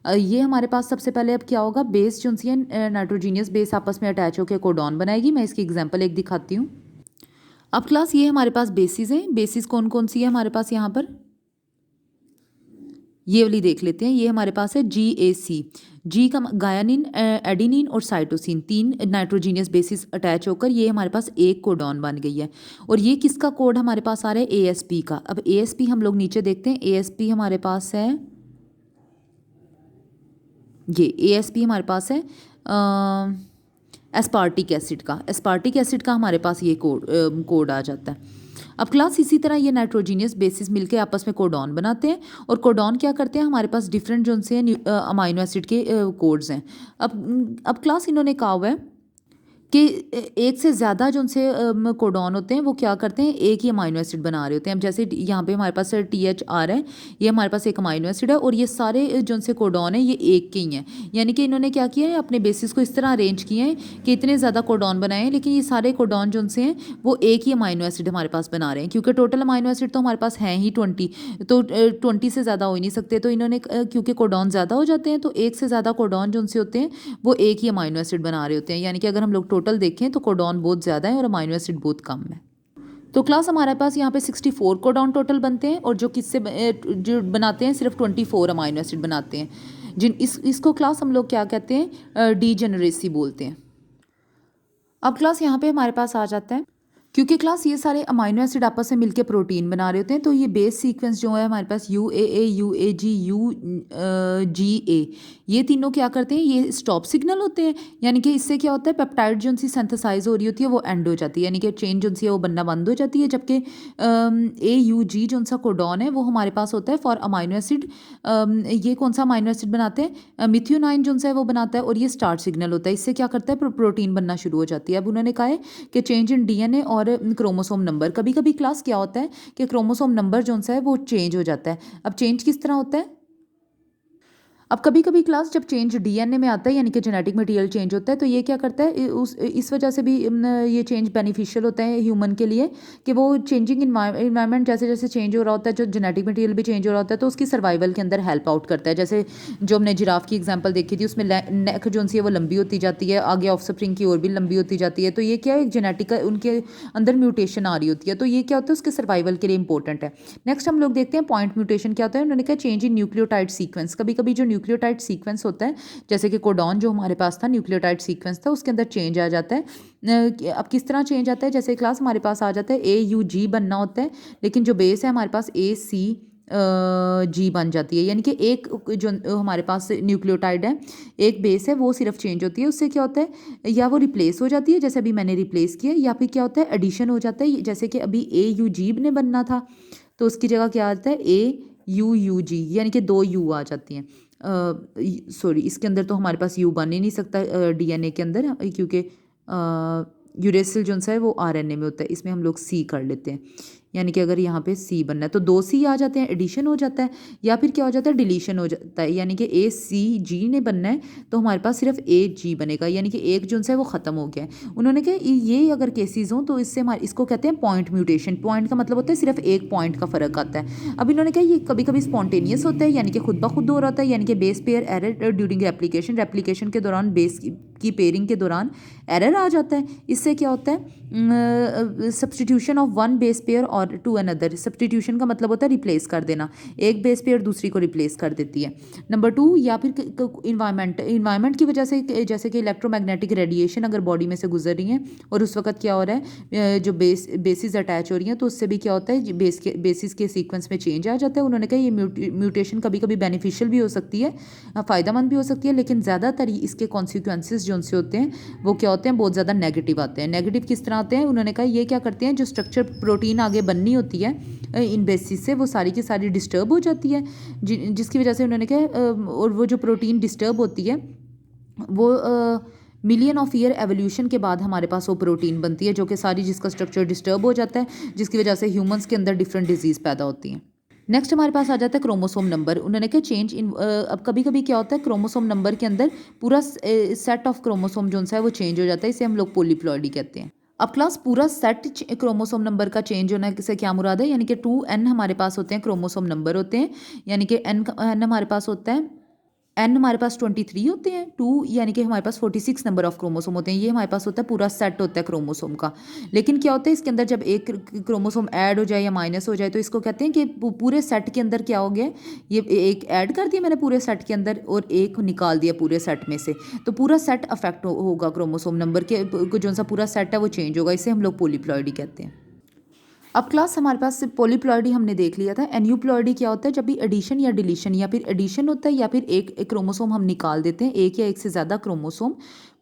ये हमारे पास सबसे पहले अब क्या होगा, बेस जो सी है नाइट्रोजीनियस बेस आपस में अटैच होकर कोडॉन बनाएगी। मैं इसकी एग्जांपल एक दिखाती हूँ। अब क्लास ये हमारे पास बेसिस हैं, बेसिस कौन कौन सी है हमारे पास, यहाँ पर ये वाली देख लेते हैं। ये हमारे पास है GAC, जी का गायानिन, एडिनिन और साइटोसिन, 3 नाइट्रोजीनियस बेसिस अटैच होकर ये हमारे पास एक कोडॉन बन गई है। और ये किसका कोड हमारे पास आ रहा है, ASP का। अब ASP हम लोग नीचे देखते हैं, ASP हमारे पास है, ये ASP हमारे पास है एस्पार्टिक एसिड का, एस्पार्टिक एसिड का हमारे पास ये कोड आ जाता है। अब क्लास इसी तरह ये नाइट्रोजीनियस बेसिस मिलके आपस में कोडॉन बनाते हैं और कोडॉन क्या करते हैं, हमारे पास डिफरेंट जो से अमाइनो एसिड के कोड्स हैं। अब क्लास इन्होंने कहा हुआ है कि एक से ज़्यादा जो उनसे कोडॉन होते हैं वो क्या करते हैं, एक ही अमाइनो एसिड बना रहे होते हैं। अब जैसे यहाँ पे हमारे पास THR है, ये हमारे पास एक अमाइनो एसिड है और ये सारे जो उनसे कोडॉन है ये एक के ही हैं। यानी कि इन्होंने क्या किया है, अपने बेसिस को इस तरह अरेंज किए हैं कि इतने ज़्यादा कोडॉन बनाए हैं, लेकिन ये सारे कोडॉन जो उनसे हैं वो एक ही अमाइनो एसिड हमारे पास बना रहे हैं, क्योंकि टोटल अमाइनो एसिड तो हमारे पास हैं ही 20, तो 20 से ज़्यादा हो ही नहीं सकते। तो इन्होंने क्योंकि कोडॉन ज़्यादा हो जाते हैं तो एक से ज़्यादा कोडॉन जो उनसे होते हैं वो एक ही अमाइनो एसिड बना रहे होते हैं। यानी कि अगर हम लोग टोटल देखें तो कोडॉन बहुत ज़्यादा है और अमाइनो एसिड बहुत कम है। तो क्लास हमारे पास यहाँ पे 64 कोडॉन टोटल बनते हैं और जो किससे जो बनाते हैं सिर्फ 24 अमाइनो एसिड बनाते हैं, इसको क्लास हम लोग क्या कहते हैं, डीजेनरेसी बोलते हैं। अब क्लास यहाँ पे हमारे पास आ जाता है, क्योंकि क्लास ये सारे अमाइनो एसिड आपस में मिलकर प्रोटीन बना रहे होते हैं, तो ये बेस सीक्वेंस जो है हमारे पास UAA, UAG, UGA, ये तीनों क्या करते हैं, ये स्टॉप सिग्नल होते हैं। यानी कि इससे क्या होता है, पेप्टाइड जो सी सिंथेसाइज हो रही होती है वो एंड हो जाती है, यानी कि चेन जो सी है वो बनना बंद हो जाती है। जबकि AUG जो सा कोडॉन है वो हमारे पास होता है फॉर अमाइनो एसिड। ये कौन सा अमाइनो एसिड बनाते हैं, मिथ्योनाइन जो सा है वो बनाता है और ये स्टार्ट सिग्नल होता है। इससे क्या करता है, प्रोटीन बनना शुरू हो जाती है। अब उन्होंने कहा है कि चेंज इन DNA और क्रोमोसोम नंबर, कभी कभी क्लास क्या होता है कि क्रोमोसोम नंबर जो है वो चेंज हो जाता है। अब चेंज किस तरह होता है, अब कभी कभी क्लास जब चेंज DNA में आता है, यानी कि जेनेटिक मटेरियल चेंज होता है, तो ये क्या करता है, इस वजह से भी ये चेंज बेनिफिशियल होता है ह्यूमन के लिए, कि वो चेंजिंग इन्वायरमेंट जैसे जैसे चेंज हो रहा होता है, जो जेनेटिक मटेरियल भी चेंज हो रहा होता है, तो उसकी सर्वाइवल के अंदर हेल्प आउट करता है। जैसे जो हमने जिराफ की एग्जाम्पल देखी थी, उसमें नेक जो सी है वो लंबी होती जाती है, आगे ऑफस्प्रिंग की और भी लंबी होती जाती है। तो ये क्या है, जेनेटिक उनके अंदर म्यूटेशन आ रही होती है, तो ये क्या होता है, उसके सर्वाइवल के लिए इंपॉर्टेंट है। नेक्स्ट हम लोग देखते हैं पॉइंट म्यूटेशन क्या होता है। उन्होंने कहा चेंज इन न्यूक्लियोटाइड सीक्वेंस, कभी कभी जो न्यूक्लियोटाइड सीक्वेंस होता है, जैसे कि कोडॉन जो हमारे पास था न्यूक्लियोटाइड सीक्वेंस था, उसके अंदर चेंज आ जाता है। अब किस तरह चेंज आता है, जैसे क्लास हमारे पास आ जाता है AUG बनना होता है, लेकिन जो बेस है हमारे पास ACG बन जाती है। यानी कि एक जो हमारे पास न्यूक्लियोटाइड है, एक बेस है, वो सिर्फ चेंज होती है। उससे क्या होता है, या वो रिप्लेस हो जाती है जैसे अभी मैंने रिप्लेस किया, या फिर क्या होता है, एडिशन हो जाता है। जैसे कि अभी AUG ने बनना था तो उसकी जगह क्या आता है, AUUG, यानी कि 2 U आ जाती हैं। सॉरी, इसके अंदर तो हमारे पास U बन ही नहीं सकता DNA के अंदर, क्योंकि यूरेसिल जो है वो RNA में होता है, इसमें हम लोग C कर लेते हैं। यानी कि अगर यहाँ पे C बनना है तो 2 C आ जाते हैं, एडिशन हो जाता है, या फिर क्या हो जाता है, डिलीशन हो जाता है। यानी कि ACG ने बनना है तो हमारे पास सिर्फ AG बनेगा, यानी कि एक जो है वो ख़त्म हो गया है। उन्होंने कहा ये अगर केसेस हों तो इससे हमारे इसको कहते हैं पॉइंट म्यूटेशन। पॉइंट का मतलब होता है सिर्फ एक पॉइंट का फ़र्क आता है। अब इन्होंने कहा ये कभी कभी स्पॉन्टेनियस होता है, यानी कि खुद ब खुद हो रहा है, यानी कि base pair error during replication के दौरान बेस की पेयरिंग के दौरान एरर आ जाता है। इससे क्या होता है, substitution of one base pair और टू अनदर। सब्सटीट्यूशन का मतलब होता है रिप्लेस कर देना, एक बेस पेयर दूसरी को रिप्लेस कर देती है। नंबर 2, या फिर इन्वायरमेंट की वजह से, जैसे कि इलेक्ट्रोमैग्नेटिक रेडिएशन अगर बॉडी में से गुजर रही है और उस वक्त क्या हो रहा है, जो बेसिस अटैच हो रही हैं, तो उससे भी क्या होता है, बेसिस के सीक्वेंस में चेंज आ जाता है। उन्होंने कहा ये म्यूटेशन कभी कभी बेनिफिशियल भी हो सकती है, फ़ायदेमंद भी हो सकती है, लेकिन ज़्यादातर इसके कॉन्सिक्वेंसेस जो उनसे होते हैं वो क्या होते हैं, बहुत ज़्यादा नेगेटिव आते हैं। नेगेटिव किस तरह आते हैं, उन्होंने कहा ये क्या करते हैं, जो स्ट्रक्चर प्रोटीन आगे बननी होती है इन बेसिस से, वो सारी की सारी डिस्टर्ब हो जाती है, जिसकी वजह से उन्होंने कहा, और वो जो प्रोटीन डिस्टर्ब होती है वो मिलियन ऑफ ईयर एवोल्यूशन के बाद हमारे पास वो प्रोटीन बनती है, जो कि सारी जिसका स्ट्रक्चर डिस्टर्ब हो जाता है, जिसकी वजह से ह्यूमंस के अंदर डिफरेंट डिजीज़ पैदा होती हैं। नेक्स्ट हमारे पास आ जाता है क्रोमोसोम नंबर। उन्होंने कहा चेंज इन, अब कभी कभी क्या होता है, क्रोमोसोम नंबर के अंदर पूरा सेट ऑफ क्रोमोसोम जो है वो चेंज हो जाता है, इसे हम लोग पॉलीप्लॉइडी कहते हैं। अब क्लास पूरा सेट क्रोमोसोम नंबर का चेंज होने से क्या मुराद है, यानी कि 2N हमारे पास होते हैं क्रोमोसोम नंबर होते हैं, यानी कि N हमारे पास होता है, N हमारे पास 23 होते हैं, 2 यानी कि हमारे पास 46 नंबर ऑफ क्रोमोसोम होते हैं। ये हमारे पास होता है पूरा सेट होता है क्रोमोसोम का। लेकिन क्या होता है, इसके अंदर जब एक क्रोमोसोम ऐड हो जाए या माइनस हो जाए तो इसको कहते हैं कि पूरे सेट के अंदर क्या हो गया, ये एक ऐड कर दिया मैंने पूरे सेट के अंदर और एक निकाल दिया पूरे सेट में से, तो पूरा सेट अफेक्ट होगा क्रोमोसोम नंबर के, जो सा पूरा सेट है वो चेंज होगा, इसे हम लोग पॉलीप्लॉइडी कहते हैं। अब क्लास हमारे पास पॉलीप्लॉइडी हमने देख लिया था। एन्यूप्लॉइडी क्या होता है, जब भी एडिशन या डिलीशन, या फिर एडिशन होता है या फिर एक क्रोमोसोम हम निकाल देते हैं, एक या एक से ज़्यादा क्रोमोसोम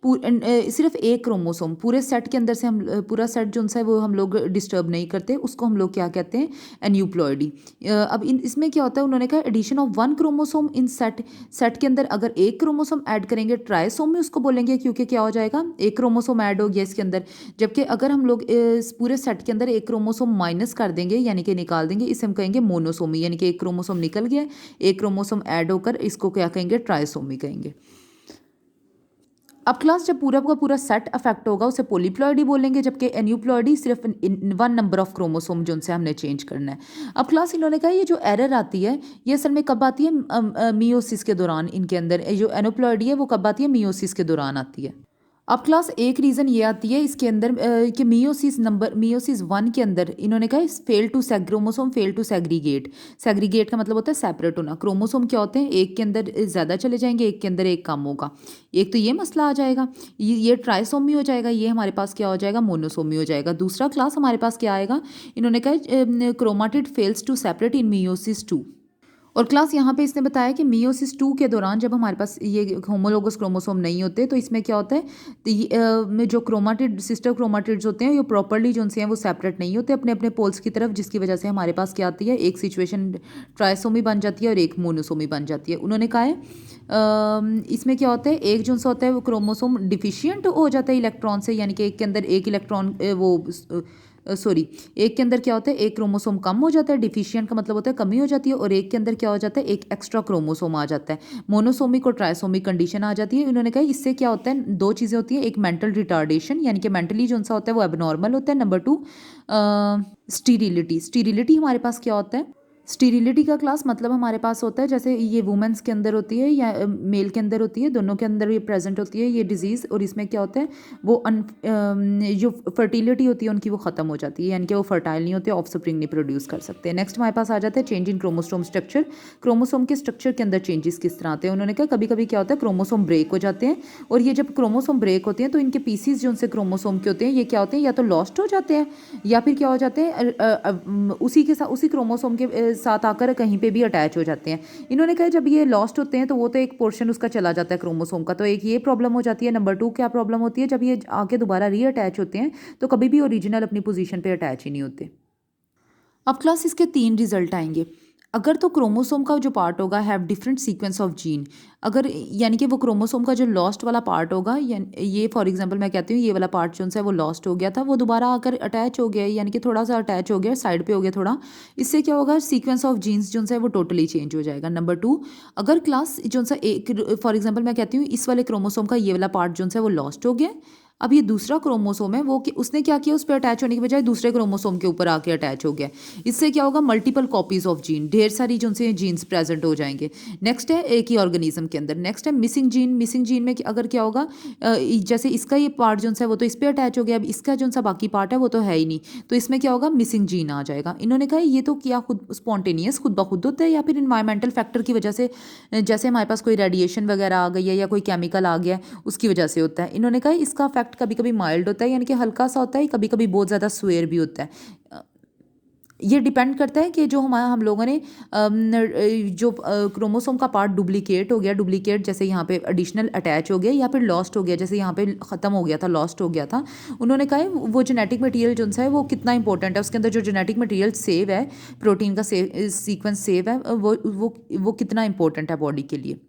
सिर्फ एक क्रोमोसोम पूरे सेट के अंदर से हम पूरा सेट जो सा है वो हम लोग डिस्टर्ब नहीं करते, उसको हम लोग क्या कहते हैं, एन्यूप्लॉइडी। अब इसमें क्या होता है, उन्होंने कहा addition of one chromosome in set के अंदर अगर एक क्रोमोसोम ऐड करेंगे ट्राइसोम में उसको बोलेंगे, क्योंकि क्या हो जाएगा, एक क्रोमोसोम ऐड हो गया इसके अंदर। जबकि अगर हम लोग इस पूरे सेट के अंदर एक क्रोमोसोम माइनस कर देंगे यानी कि निकाल देंगे, इसे हम कहेंगे मोनोसोमी, यानी कि एक क्रोमोसोम निकल गया, एक क्रोमोसोम ऐड होकर इसको क्या कहेंगे, ट्राइसोमी कहेंगे। अब क्लास जब पूरा का पूरा सेट अफेक्ट होगा उसे पोलीप्लॉइडी बोलेंगे, जबकि एन्यूप्लॉइडी सिर्फ वन नंबर ऑफ क्रोमोसोम जो उनसे हमने चेंज करना है। अब क्लास इन्होंने कहा ये जो एरर आती है ये असल में कब आती है, मियोसिस के दौरान। इनके अंदर जो एन्यूप्लॉइडी है वो कब आती है, मियोसिस के दौरान आती है। अब क्लास एक रीज़न ये आती है इसके अंदर कि मियोसिस 1 के अंदर इन्होंने कहा fail to chromosome fail to segregate का मतलब होता है सेपरेट होना। क्रोमोसोम क्या होते हैं, एक के अंदर ज़्यादा चले जाएंगे, एक के अंदर एक कम होगा। एक तो ये मसला आ जाएगा, ये ट्राइसोमी हो जाएगा, ये हमारे पास क्या हो जाएगा, मोनोसोमी हो जाएगा। दूसरा क्लास हमारे पास क्या आएगा, इन्होंने कहा chromatid fails to separate in meiosis 2। और क्लास यहाँ पे इसने बताया कि मियोसिस 2 के दौरान जब हमारे पास ये होमोलोगस क्रोमोसोम नहीं होते तो इसमें क्या होता है, तो में जो क्रोमाटिड सिस्टर क्रोमाटिड्स होते हैं ये प्रॉपरली जो उनसे हैं वो सेपरेट नहीं होते अपने अपने पोल्स की तरफ, जिसकी वजह से हमारे पास क्या आती है, एक सिचुएशन ट्राइसोमी बन जाती है और एक मोनोसोमी बन जाती है। उन्होंने कहा है इसमें क्या होता है, एक जो सा होता है वो क्रोमोसोम डिफिशियंट हो जाता है इलेक्ट्रॉन से, यानी कि एक के अंदर एक इलेक्ट्रॉन एक के अंदर क्या होता है, एक क्रोमोसोम कम हो जाता है, डिफिशियंट का मतलब होता है कमी हो जाती है, और एक के अंदर क्या हो जाता है, एक एक्स्ट्रा क्रोमोसोम आ जाता है, मोनोसोमिक और ट्राइसोमिक कंडीशन आ जाती है। उन्होंने कहा इससे क्या होता है, दो चीज़ें होती हैं, एक मेंटल रिटार्डेशन यानी कि मेंटली जो सा होता है वो एबनॉर्मल होता है, नंबर 2 स्टीरिलिटी हमारे पास क्या होता है, स्टीरिलिटी का क्लास मतलब हमारे पास होता है जैसे ये वुमेंस के अंदर होती है या मेल के अंदर होती है, दोनों के अंदर ये प्रेजेंट होती है ये डिजीज़, और इसमें क्या होता है वो जो फर्टिलिटी होती है उनकी वो ख़त्म हो जाती है, यानी कि वो फर्टाइल नहीं होते, ऑफस्प्रिंग नहीं प्रोड्यूस कर सकते। नेक्स्ट हमारे पास आ जाता है change in chromosome structure. Chromosome के स्ट्रक्चर के अंदर चेंजेस किस तरह आते हैं, उन्होंने कहा कभी कभी क्या होता है क्रोमोसोम ब्रेक हो जाते हैं, और ये जब क्रोमोसोम ब्रेक होते हैं तो इनके पीसीज जो उनसे क्रोमोसोम के होते हैं ये क्या होते हैं, या तो लॉस्ट हो जाते हैं या फिर क्या हो जाते हैं उसी के साथ उसी क्रोमोसोम के साथ आकर कहीं पे भी अटैच हो जाते हैं। इन्होंने कहा जब ये लॉस्ट होते हैं तो वो तो एक पोर्शन उसका चला जाता है क्रोमोसोम का, तो एक ये प्रॉब्लम हो जाती है। नंबर 2 क्या प्रॉब्लम होती है, जब ये आके दोबारा रीअटैच होते हैं तो कभी भी ओरिजिनल अपनी पोजीशन पे अटैच ही नहीं होते। अब क्लास इसके 3 रिजल्ट आएंगे। अगर तो क्रोमोसोम का जो पार्ट होगा have different sequence of gene, अगर यानी कि वो क्रोमोसोम का जो लॉस्ट वाला पार्ट होगा, ये फॉर एग्जांपल मैं कहती हूँ ये वाला पार्ट जो है वो लॉस्ट हो गया था, वो दोबारा आकर अटैच हो गया, यानी कि थोड़ा सा अटैच हो गया, साइड पे हो गया थोड़ा, इससे क्या होगा सीक्वेंस ऑफ जीन्स जो है वो टोटली चेंज हो जाएगा। नंबर 2 अगर क्लास जो सा एक फॉर एग्जाम्पल मैं कहती हूँ इस वाले क्रोमोसोम का ये वाला पार्ट जो है वो लॉस्ट हो गया, अब ये दूसरा क्रोमोसोम है वो उसने क्या किया, उस पर अटैच होने के बजाय दूसरे क्रोमोसोम के ऊपर आके अटैच हो गया, इससे क्या होगा मल्टीपल कॉपीज ऑफ जीन, ढेर सारी जो से जीन्स प्रेजेंट हो जाएंगे। नेक्स्ट है एक ही ऑर्गेनिज्म के अंदर। नेक्स्ट है मिसिंग जीन में अगर क्या होगा जैसे इसका ये पार्ट जो है वो तो इस पर अटैच हो गया, अब इसका जो सा बाकी पार्ट है वो तो है ही नहीं, तो इसमें क्या होगा मिसिंग जीन आ जाएगा। इन्होंने कहा ये तो क्या खुद स्पॉन्टेनियस खुद ब खुद होता है या फिर इन्वायरमेंटल फैक्टर की वजह से, जैसे हमारे पास कोई रेडिएशन वगैरह आ गई है या कोई केमिकल आ गया उसकी वजह से होता है। इन्होंने कहा इसका फैक्ट कभी कभी माइल्ड होता है यानी कि हल्का सा होता है, कभी कभी बहुत ज़्यादा स्वेयर भी होता है। ये डिपेंड करता है कि जो हम लोगों ने जो क्रोमोसोम का पार्ट डुप्लीकेट हो गया, डुप्लीकेट जैसे यहाँ पे एडिशनल अटैच हो गया या फिर लॉस्ट हो गया, जैसे यहाँ पे ख़त्म हो गया था लॉस्ट हो गया था, उन्होंने कहा है वो जेनेटिक मटेरियल जो है वो कितना इंपॉर्टेंट है, उसके अंदर जो जेनेटिक मटेरियल सेव है, प्रोटीन का सीक्वेंस सेव है, वो कितना इंपॉर्टेंट है बॉडी के लिए।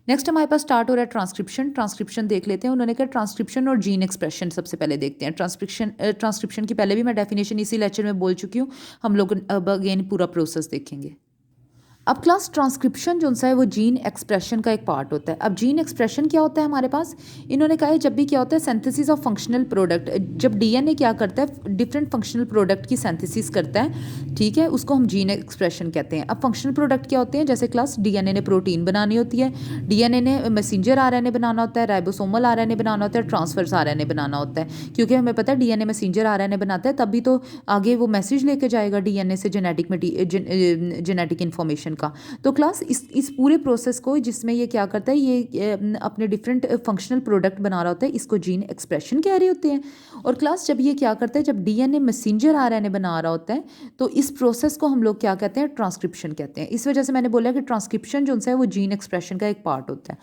नेक्स्ट हमारे पास स्टार्ट हो रहा है ट्रांसक्रिप्शन देख लेते हैं। उन्होंने कहा ट्रांसक्रिप्शन और जीन एक्सप्रेशन सबसे पहले देखते हैं। ट्रांसक्रिप्शन की पहले भी मैं डेफिनेशन इसी लेक्चर में बोल चुकी हूँ, हम लोग अब अगेन पूरा प्रोसेस देखेंगे। अब क्लास ट्रांसक्रिप्शन जो है वो जीन एक्सप्रेशन का एक पार्ट होता है। अब जीन एक्सप्रेशन क्या होता है हमारे पास, इन्होंने कहा है जब भी क्या होता है सिंथेसिस ऑफ फंक्शनल प्रोडक्ट, जब डीएनए क्या करता है डिफरेंट फंक्शनल प्रोडक्ट की सिंथेसिस करता है, ठीक है, उसको हम जीन एक्सप्रेशन कहते हैं। अब फंक्शनल प्रोडक्ट क्या होते हैं, जैसे क्लास डीएनए ने प्रोटीन बनानी होती है, डीएनए ने मैसेंजर आरएनए बनाना होता है, राइबोसोमल आरएनए बनाना होता है, ट्रांसफर्स आरएनए बनाना होता है, क्योंकि हमें पता है डीएनए मैसेंजर आरएनए बनाता है तभी तो आगे वो मैसेज लेके जाएगा डीएनए से जेनेटिक इन्फॉर्मेशन का। तो क्लास इस पूरे प्रोसेस को जिसमें ये क्या करता है, ये अपने डिफरेंट फंक्शनल प्रोडक्ट बना रहा होता है, इसको जीन एक्सप्रेशन कह रहे होते हैं। और क्लास जब ये क्या करता है, जब डीएनए मैसेंजर आरएनए बना रहा होता है तो इस प्रोसेस को हम लोग क्या कहते हैं, ट्रांसक्रिप्शन कहते हैं। इस वजह से मैंने बोला कि ट्रांसक्रिप्शन जो है वो जीन एक्सप्रेशन का एक पार्ट होता है।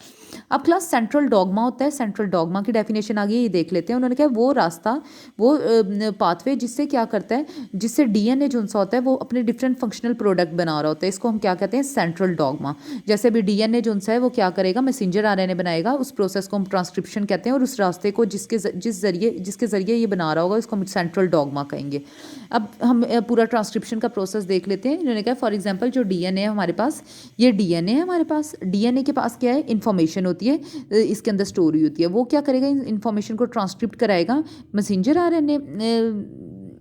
अब क्लास सेंट्रल डॉगमा होता है, सेंट्रल डॉगमा की डेफिनेशन आ गई, ये देख लेते हैं। उन्होंने कहा वो रास्ता, वो पाथवे जिससे क्या करता है, जिससे डीएनए जो सा होता है वो अपने डिफरेंट फंक्शनल प्रोडक्ट बना रहा होता है, इसको हम क्या कहते हैं, सेंट्रल डॉगमा। जैसे भी डीएनए जो है वो क्या करेगा, मैसेंजर आरएनए बनाएगा, उस प्रोसेस को हम ट्रांसक्रिप्शन कहते हैं, और उस रास्ते को जिसके जरिए ये बना रहा होगा इसको हम सेंट्रल डॉगमा कहेंगे। अब हम पूरा ट्रांसक्रिप्शन का प्रोसेस देख लेते हैं। इन्होंने कहा फॉर एग्जांपल जो डीएनए है हमारे पास, ये डीएनए है हमारे पास, डीएनए के पास क्या है, इन्फॉर्मेशन होती है, इसके अंदर स्टोरी होती है। वो क्या करेगा, इन्फॉर्मेशन को ट्रांसक्रिप्ट कराएगा मैसेंजर आरएनए।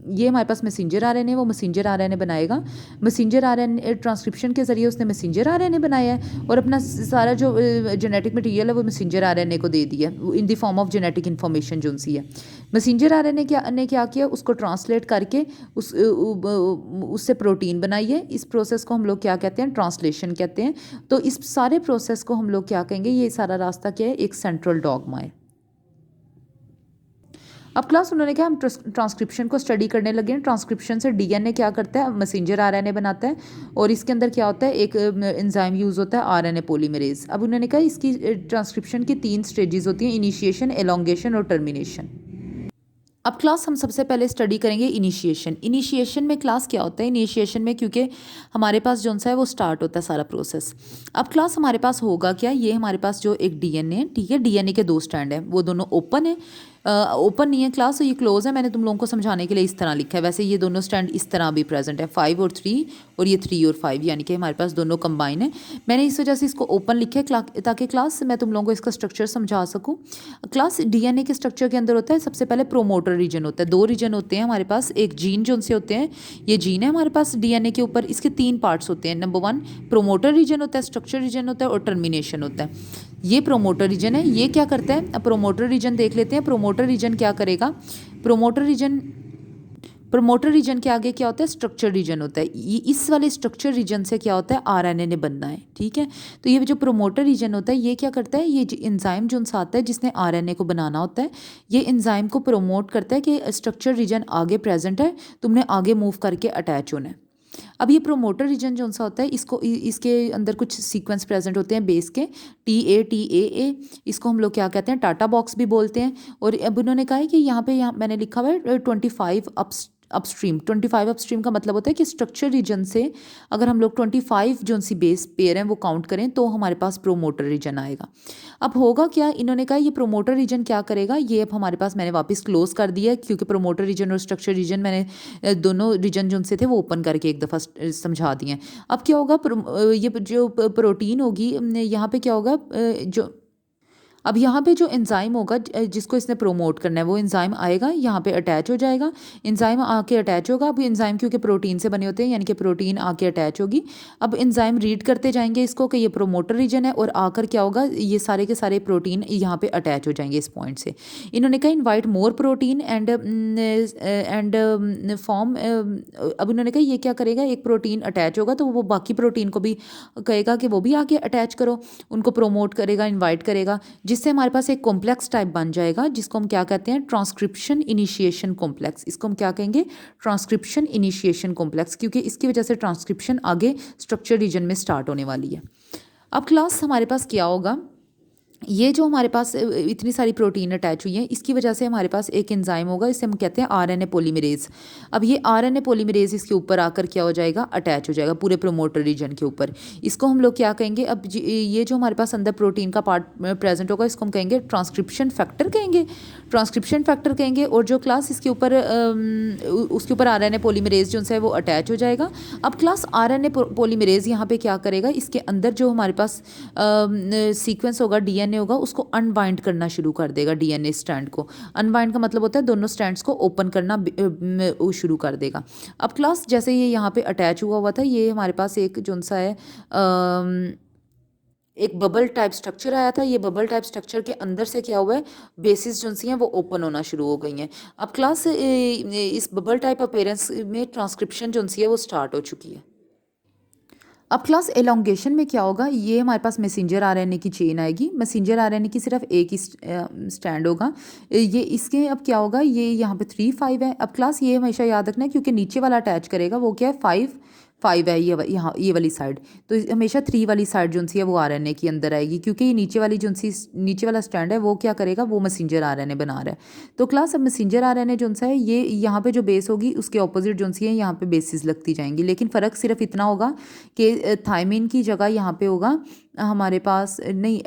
ये हमारे पास मैसेंजर आरएनए, वो मैसेंजर आरएनए बनाएगा। मैसेंजर आरएनए ट्रांसक्रिप्शन के जरिए उसने मैसेंजर आरएनए बनाया है, और अपना सारा जो जेनेटिक मटेरियल है वो मैसेंजर आरएनए को दे दिया in the form of genetic information जो सी है। मैसेंजर आरएनए ने क्या किया, उसको ट्रांसलेट करके उससे प्रोटीन बनाई है। इस प्रोसेस को हम लोग क्या कहते हैं, ट्रांसलेशन कहते हैं। तो इस सारे प्रोसेस को हम लोग क्या कहेंगे, ये सारा रास्ता क्या है, एक सेंट्रल डॉगमा है। अब क्लास उन्होंने कहा हम ट्रांसक्रिप्शन को स्टडी करने लगे हैं। ट्रांसक्रिप्शन से डीएनए क्या करता है, मैसेंजर आरएनए बनाता है, और इसके अंदर क्या होता है, एक एंजाइम यूज़ होता है, आरएनए पॉलीमरेज। अब उन्होंने कहा इसकी ट्रांसक्रिप्शन की 3 स्टेजेस होती हैं, इनिशिएशन, एलोंगेशन और टर्मिनेशन। अब क्लास हम सबसे पहले स्टडी करेंगे इनिशिएशन। इनिशिएशन में क्लास क्या होता है, इनिशिएशन में क्योंकि हमारे पास जो सा है वो स्टार्ट होता है सारा प्रोसेस। अब क्लास हमारे पास होगा क्या, ये हमारे पास जो एक डीएनए है, ठीक है, डीएनए के 2 स्टैंड हैं, वो दोनों ओपन है, ओपन नहीं है क्लास, तो ये क्लोज है। मैंने तुम लोगों को समझाने के लिए इस तरह लिखा है, वैसे ये दोनों स्टैंड इस तरह भी प्रेजेंट है, 5 और 3, और ये 3 और 5, यानी कि हमारे पास दोनों कंबाइन है। मैंने इस वजह से इसको ओपन लिखा है ताकि क्लास मैं तुम लोगों को इसका स्ट्रक्चर समझा सकूँ। क्लास डीएनए के स्ट्रक्चर के अंदर होता है, सबसे पहले प्रोमोटर रीजन होता है। 2 रीजन होते हैं हमारे पास, एक जीन जो से होते हैं, ये जीन है हमारे पास डीएनए के ऊपर, इसके 3 पार्ट्स होते हैं। नंबर 1 प्रोमोटर रीजन होता है, स्ट्रक्चर रीजन होता है, और टर्मिनेशन होता है। ये प्रोमोटर रीजन है, ये क्या करता है, अब प्रोमोटर रीजन देख लेते हैं। प्रोमोटर रीजन क्या करेगा, प्रोमोटर रीजन के आगे क्या होता है, स्ट्रक्चर रीजन होता है। इस वाले स्ट्रक्चर रीजन से क्या होता है, आरएनए ने बनना है, ठीक है। तो ये जो प्रोमोटर रीजन होता है ये क्या करता है, ये एंजाइम जो आता है जिसने आरएनए को बनाना होता है, ये एंजाइम को प्रमोट करता है कि स्ट्रक्चर रीजन आगे प्रेजेंट है, तुमने आगे मूव करके अटैच होना है। अब ये प्रोमोटर रीजन जो सा होता है, इसके अंदर कुछ सीक्वेंस प्रेजेंट होते हैं बेस के, TA, इसको हम लोग क्या कहते हैं, टाटा बॉक्स भी बोलते हैं। और अब उन्होंने कहा है कि यहाँ मैंने लिखा हुआ है 25 अपस्ट्रीम। 25 अपस्ट्रीम का मतलब होता है कि स्ट्रक्चर रीजन से अगर हम लोग 25 जो सी बेस पेयर हैं वो काउंट करें तो हमारे पास प्रोमोटर रीजन आएगा। अब होगा क्या, इन्होंने कहा ये प्रोमोटर रीजन क्या करेगा, ये अब हमारे पास मैंने वापस क्लोज कर दिया है, क्योंकि प्रोमोटर रीजन और स्ट्रक्चर रीजन मैंने दोनों रीजन जो से थे वो ओपन करके एक दफ़ा समझा दिए। अब क्या होगा, ये जो प्रोटीन होगी यहाँ पे क्या होगा, अब यहाँ पे जो एंजाइम होगा जिसको इसने प्रोमोट करना है, वो एंजाइम आएगा यहाँ पे अटैच हो जाएगा, एंजाइम आके अटैच होगा। अब एंजाइम क्योंकि प्रोटीन से बने होते हैं, यानी कि प्रोटीन आके अटैच होगी। अब एंजाइम रीड करते जाएंगे इसको कि ये प्रोमोटर रीजन है, और आकर क्या होगा, ये सारे के सारे प्रोटीन यहाँ पे अटैच हो जाएंगे इस पॉइंट से। इन्होंने कहा invite more protein and form. अब इन्होंने कहा ये क्या करेगा, एक प्रोटीन अटैच होगा तो वो बाकी प्रोटीन को भी कहेगा कि वो भी आके अटैच करो, उनको प्रोमोट करेगा, इन्वाइट करेगा, जिससे हमारे पास एक कॉम्प्लेक्स टाइप बन जाएगा जिसको हम क्या कहते हैं, ट्रांसक्रिप्शन इनिशिएशन कॉम्प्लेक्स। इसको हम क्या कहेंगे, ट्रांसक्रिप्शन इनिशिएशन कॉम्प्लेक्स, क्योंकि इसकी वजह से ट्रांसक्रिप्शन आगे स्ट्रक्चर रीजन में स्टार्ट होने वाली है। अब क्लास हमारे पास क्या होगा, ये जो हमारे पास इतनी सारी प्रोटीन अटैच हुई हैं, इसकी वजह से हमारे पास एक एंजाइम होगा, इसे हम कहते हैं आरएनए पॉलीमरेज। अब ये आरएनए पॉलीमरेज इसके ऊपर आकर क्या हो जाएगा, अटैच हो जाएगा पूरे प्रोमोटर रीजन के ऊपर। इसको हम लोग क्या कहेंगे, अब ये जो हमारे पास अंदर प्रोटीन का पार्ट प्रेजेंट होगा इसको हम कहेंगे ट्रांसक्रिप्शन फैक्टर कहेंगे, ट्रांसक्रिप्शन फैक्टर कहेंगे। और जो क्लास इसके ऊपर उसके ऊपर आरएनए पॉलीमरेज जो है वो अटैच हो जाएगा। अब क्लास आरएनए पॉलीमरेज यहाँ पे क्या करेगा, इसके अंदर जो हमारे पास सीक्वेंस होगा डीएनए होगा उसको अनबाइंड करना शुरू कर देगा। डीएनए स्ट्रैंड को अनबाइंड का मतलब होता है दोनों स्ट्रैंड्स को ओपन करना शुरू कर देगा। अब क्लास जैसे ये यहाँ पे अटैच हुआ था, ये हमारे पास एक जो सा है एक बबल टाइप स्ट्रक्चर आया था। ये बबल टाइप स्ट्रक्चर के अंदर से क्या हुआ है, बेसिस जो सी हैं वो ओपन होना शुरू हो गई हैं। अब क्लास इस बबल टाइप अपीयरेंस में ट्रांसक्रिप्शन जो सी है वो स्टार्ट हो चुकी है। अब क्लास एलोंगेशन में क्या होगा, ये हमारे पास मैसेंजर आरएनए की चेन आएगी, मैसेंजर आरएनए की सिर्फ एक ही स्टैंड होगा। ये इसके अब क्या होगा, ये यहाँ पे 3 5 है। अब क्लास ये हमेशा याद रखना है क्योंकि नीचे वाला अटैच करेगा वो क्या है 5 है, यहाँ ये वाली साइड, तो हमेशा 3 वाली साइड जो सी है वो आरएनए की अंदर आएगी क्योंकि ये नीचे वाली जो सी नीचे वाला स्टैंड है वो क्या करेगा, वो मैसेंजर आरएनए बना रहा है। तो क्लास अब मैसेंजर आरएनए जो सा है ये यहाँ पे जो बेस होगी उसके ऑपोजिट जो सी है यहाँ पे बेसिस लगती जाएंगी, लेकिन फ़र्क सिर्फ इतना होगा कि थायमिन की जगह यहाँ पे होगा हमारे पास नहीं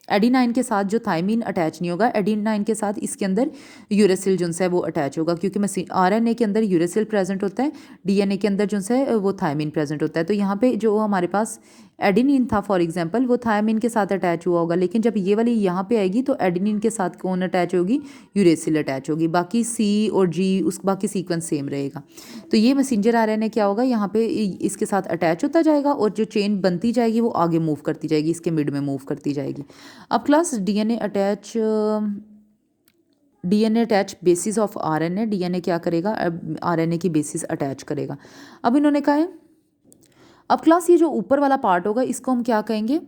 एडिनाइन के साथ जो थायमिन अटैच नहीं होगा, एडिनाइन के साथ इसके अंदर यूरेसिल जो है वो अटैच होगा क्योंकि आरएनए के अंदर यूरेसिल प्रेजेंट होता है, डीएनए के अंदर जो है वो थायमिन प्रेजेंट होता है। तो यहाँ पे जो हमारे पास एडिनिन था फॉर एग्जांपल वो थायमिन के साथ अटैच हुआ होगा, लेकिन जब ये वाली यहाँ पे आएगी तो एडिनिन के साथ कौन अटैच होगी, यूरेसिल अटैच होगी। बाकी सी और जी उस बाकी सीक्वेंस सेम रहेगा। तो ये मैसेंजर आरएनए क्या होगा, यहाँ पे इसके साथ अटैच होता जाएगा और जो चेन बनती जाएगी वो आगे मूव करती जाएगी, इसके मिड में मूव करती जाएगी। अब class DNA attach basis of RNA, DNA क्या करेगा, आरएनए की बेसिस अटैच करेगा। अब इन्होंने कहा है, अब क्लास ये जो ऊपर वाला पार्ट होगा इसको हम क्या कहेंगे,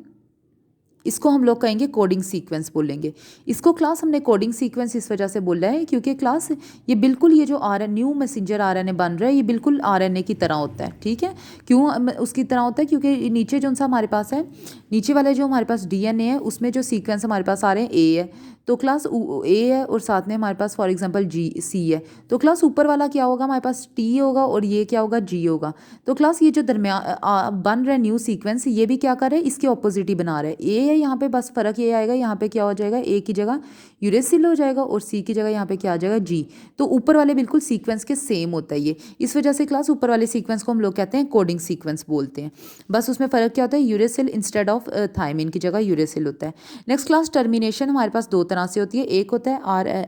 इसको हम लोग कहेंगे कोडिंग सीक्वेंस बोलेंगे। इसको क्लास हमने कोडिंग सीक्वेंस इस वजह से बोला है क्योंकि क्लास ये बिल्कुल ये जो न्यू मैसेंजर आरएनए बन रहा है ये बिल्कुल आरएनए की तरह होता है। ठीक है, क्यों उसकी तरह होता है, क्योंकि नीचे जो सा हमारे पास है, नीचे वाले जो हमारे पास डीएनए है उसमें जो सीक्वेंस हमारे पास आ रहे हैं ए है, तो क्लास ए है और साथ में हमारे पास फॉर एग्जांपल सी है। तो क्लास ऊपर वाला क्या होगा, हमारे पास टी होगा और ये क्या होगा, जी होगा। तो क्लास ये जो दरमियान बन रहा है न्यू सीक्वेंस, ये भी क्या कर रहे हैं, इसके ऑपोजिट ही बना रहे हैं। ए है यहाँ पे, बस फ़र्क ये आएगा, यहाँ पे क्या हो जाएगा, ए की जगह यूरेसिल हो जाएगा और सी की जगह यहाँ पे क्या आ जाएगा, जी। तो ऊपर वाले बिल्कुल सीक्वेंस के सेम होता है ये, इस वजह से क्लास ऊपर वाले सीक्वेंस को हम लोग कहते हैं कोडिंग सीक्वेंस बोलते हैं। बस उसमें फ़र्क क्या होता है, यूरेसिल इंस्टेड ऑफ थायमिन की जगह यूरेसिल होता है। नेक्स्ट क्लास टर्मिनेशन हमारे पास दो तरह से होती है, एक होता है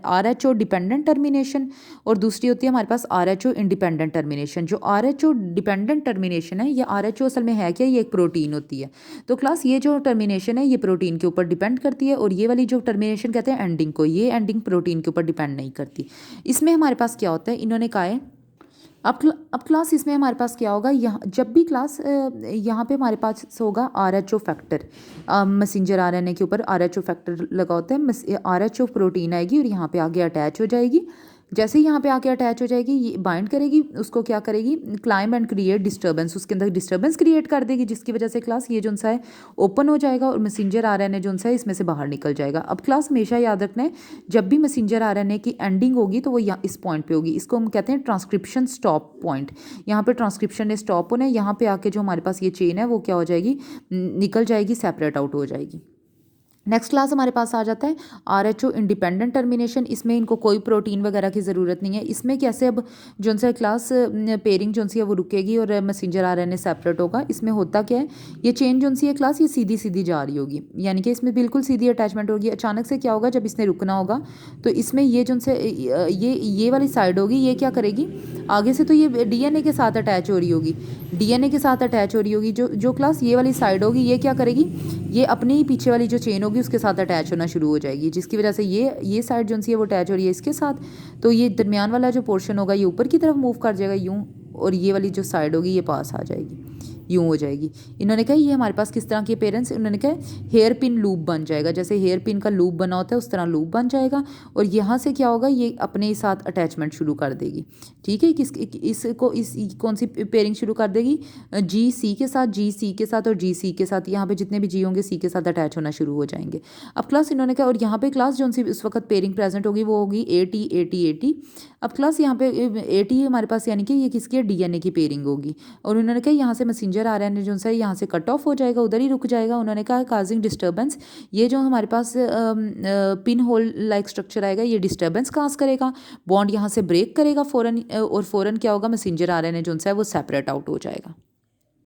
R H O dependent termination और दूसरी होती है हमारे पास R H O independent termination. जो R H O dependent termination है, ये आर एच ओ असल में है क्या, ये एक प्रोटीन होती है। तो क्लास ये जो टर्मिनेशन है ये प्रोटीन के ऊपर डिपेंड करती है और ये वाली जो टर्मिनेशन कहते हैं एंडिंग को, ये एंडिंग प्रोटीन के ऊपर डिपेंड नहीं करती। इसमें हमारे पास क्या होता है, इन्होंने कहा है अब क्लास इसमें हमारे पास क्या होगा, यहाँ जब भी क्लास यहाँ पे हमारे पास होगा R H O factor, messenger RNA के ऊपर आर एच ओ फैक्टर लगा होता है, आर एच ओ प्रोटीन आएगी और यहाँ पे आगे अटैच हो जाएगी। जैसे ही यहाँ पे आके अटैच हो जाएगी, ये बाइंड करेगी, उसको क्या करेगी, क्लाइम एंड क्रिएट डिस्टर्बेंस, उसके अंदर डिस्टर्बेंस क्रिएट कर देगी जिसकी वजह से क्लास ये जो सा है ओपन हो जाएगा और मैसेंजर आरएनए जो सा है इसमें से बाहर निकल जाएगा। अब क्लास हमेशा याद रखना है, जब भी मैसेंजर आरएनए की एंडिंग होगी तो वो यहाँ इस पॉइंट पे होगी, इसको हम कहते हैं ट्रांसक्रिप्शन स्टॉप पॉइंट। यहाँ पे ट्रांसक्रिप्शन ने स्टॉप होना है, यहाँ पे आके जो हमारे पास ये चेन है वो क्या हो जाएगी, निकल जाएगी, सेपरेट आउट हो जाएगी। नेक्स्ट क्लास हमारे पास आ जाता है R H O independent termination. इसमें इनको कोई प्रोटीन वगैरह की ज़रूरत नहीं है। इसमें कैसे अब जो सा क्लास पेयरिंग जो सी है वो रुकेगी और मैसेंजर आरएनए सेपरेट होगा। इसमें होता क्या है, ये चेन जो सी है क्लास ये सीधी सीधी जा रही होगी, यानी कि इसमें बिल्कुल सीधी अटैचमेंट होगी। अचानक से क्या होगा, जब इसने रुकना होगा तो इसमें ये जो से ये वाली साइड होगी, ये क्या करेगी आगे से, तो ये डीएनए के साथ अटैच हो रही होगी, डीएनए के साथ अटैच हो रही होगी। जो क्लास ये वाली साइड होगी, ये क्या करेगी, ये अपने ही पीछे वाली जो चेन होगी उसके साथ अटैच होना शुरू हो जाएगी, जिसकी वजह से ये साइड जो सी है वो अटैच हो रही है इसके साथ। तो ये दरमियान वाला जो पोर्शन होगा ये ऊपर की तरफ मूव कर जाएगा यूँ, और ये वाली जो साइड होगी ये पास आ जाएगी, यूँ हो जाएगी। इन्होंने कहा ये हमारे पास किस तरह के पेरेंट्स, इन्होंने कहा हेयर पिन लूप बन जाएगा, जैसे हेयर पिन का लूप बना होता है उस तरह लूप बन जाएगा और यहाँ से क्या होगा, ये अपने साथ अटैचमेंट शुरू कर देगी। ठीक है, इस कौन सी पेयरिंग शुरू कर देगी, जी सी के साथ, जी सी के साथ और जी सी के साथ। यहाँ पे जितने भी जी होंगे सी के साथ अटैच होना शुरू हो जाएंगे। अब क्लास इन्होंने कहा, और यहाँ पे क्लास जो सी उस वक्त पेयरिंग प्रेजेंट होगी वो होगी A T A T A T. अब क्लास यहाँ पे ए टी हमारे पास, यानी कि ये किसकी है, डीएनए की पेयरिंग होगी। और उन्होंने कहा यहाँ से मैसेंजर आरएनए जो है यहाँ से कट ऑफ हो जाएगा, उधर ही रुक जाएगा। उन्होंने कहा काजिंग डिस्टर्बेंस, ये जो हमारे पास पिन होल लाइक स्ट्रक्चर आएगा ये डिस्टर्बेंस काज करेगा, बॉन्ड यहाँ से ब्रेक करेगा फ़ौरन, और फ़ौरन क्या होगा, मैसेंजर आरएनए जो है वो सेपरेट आउट हो जाएगा।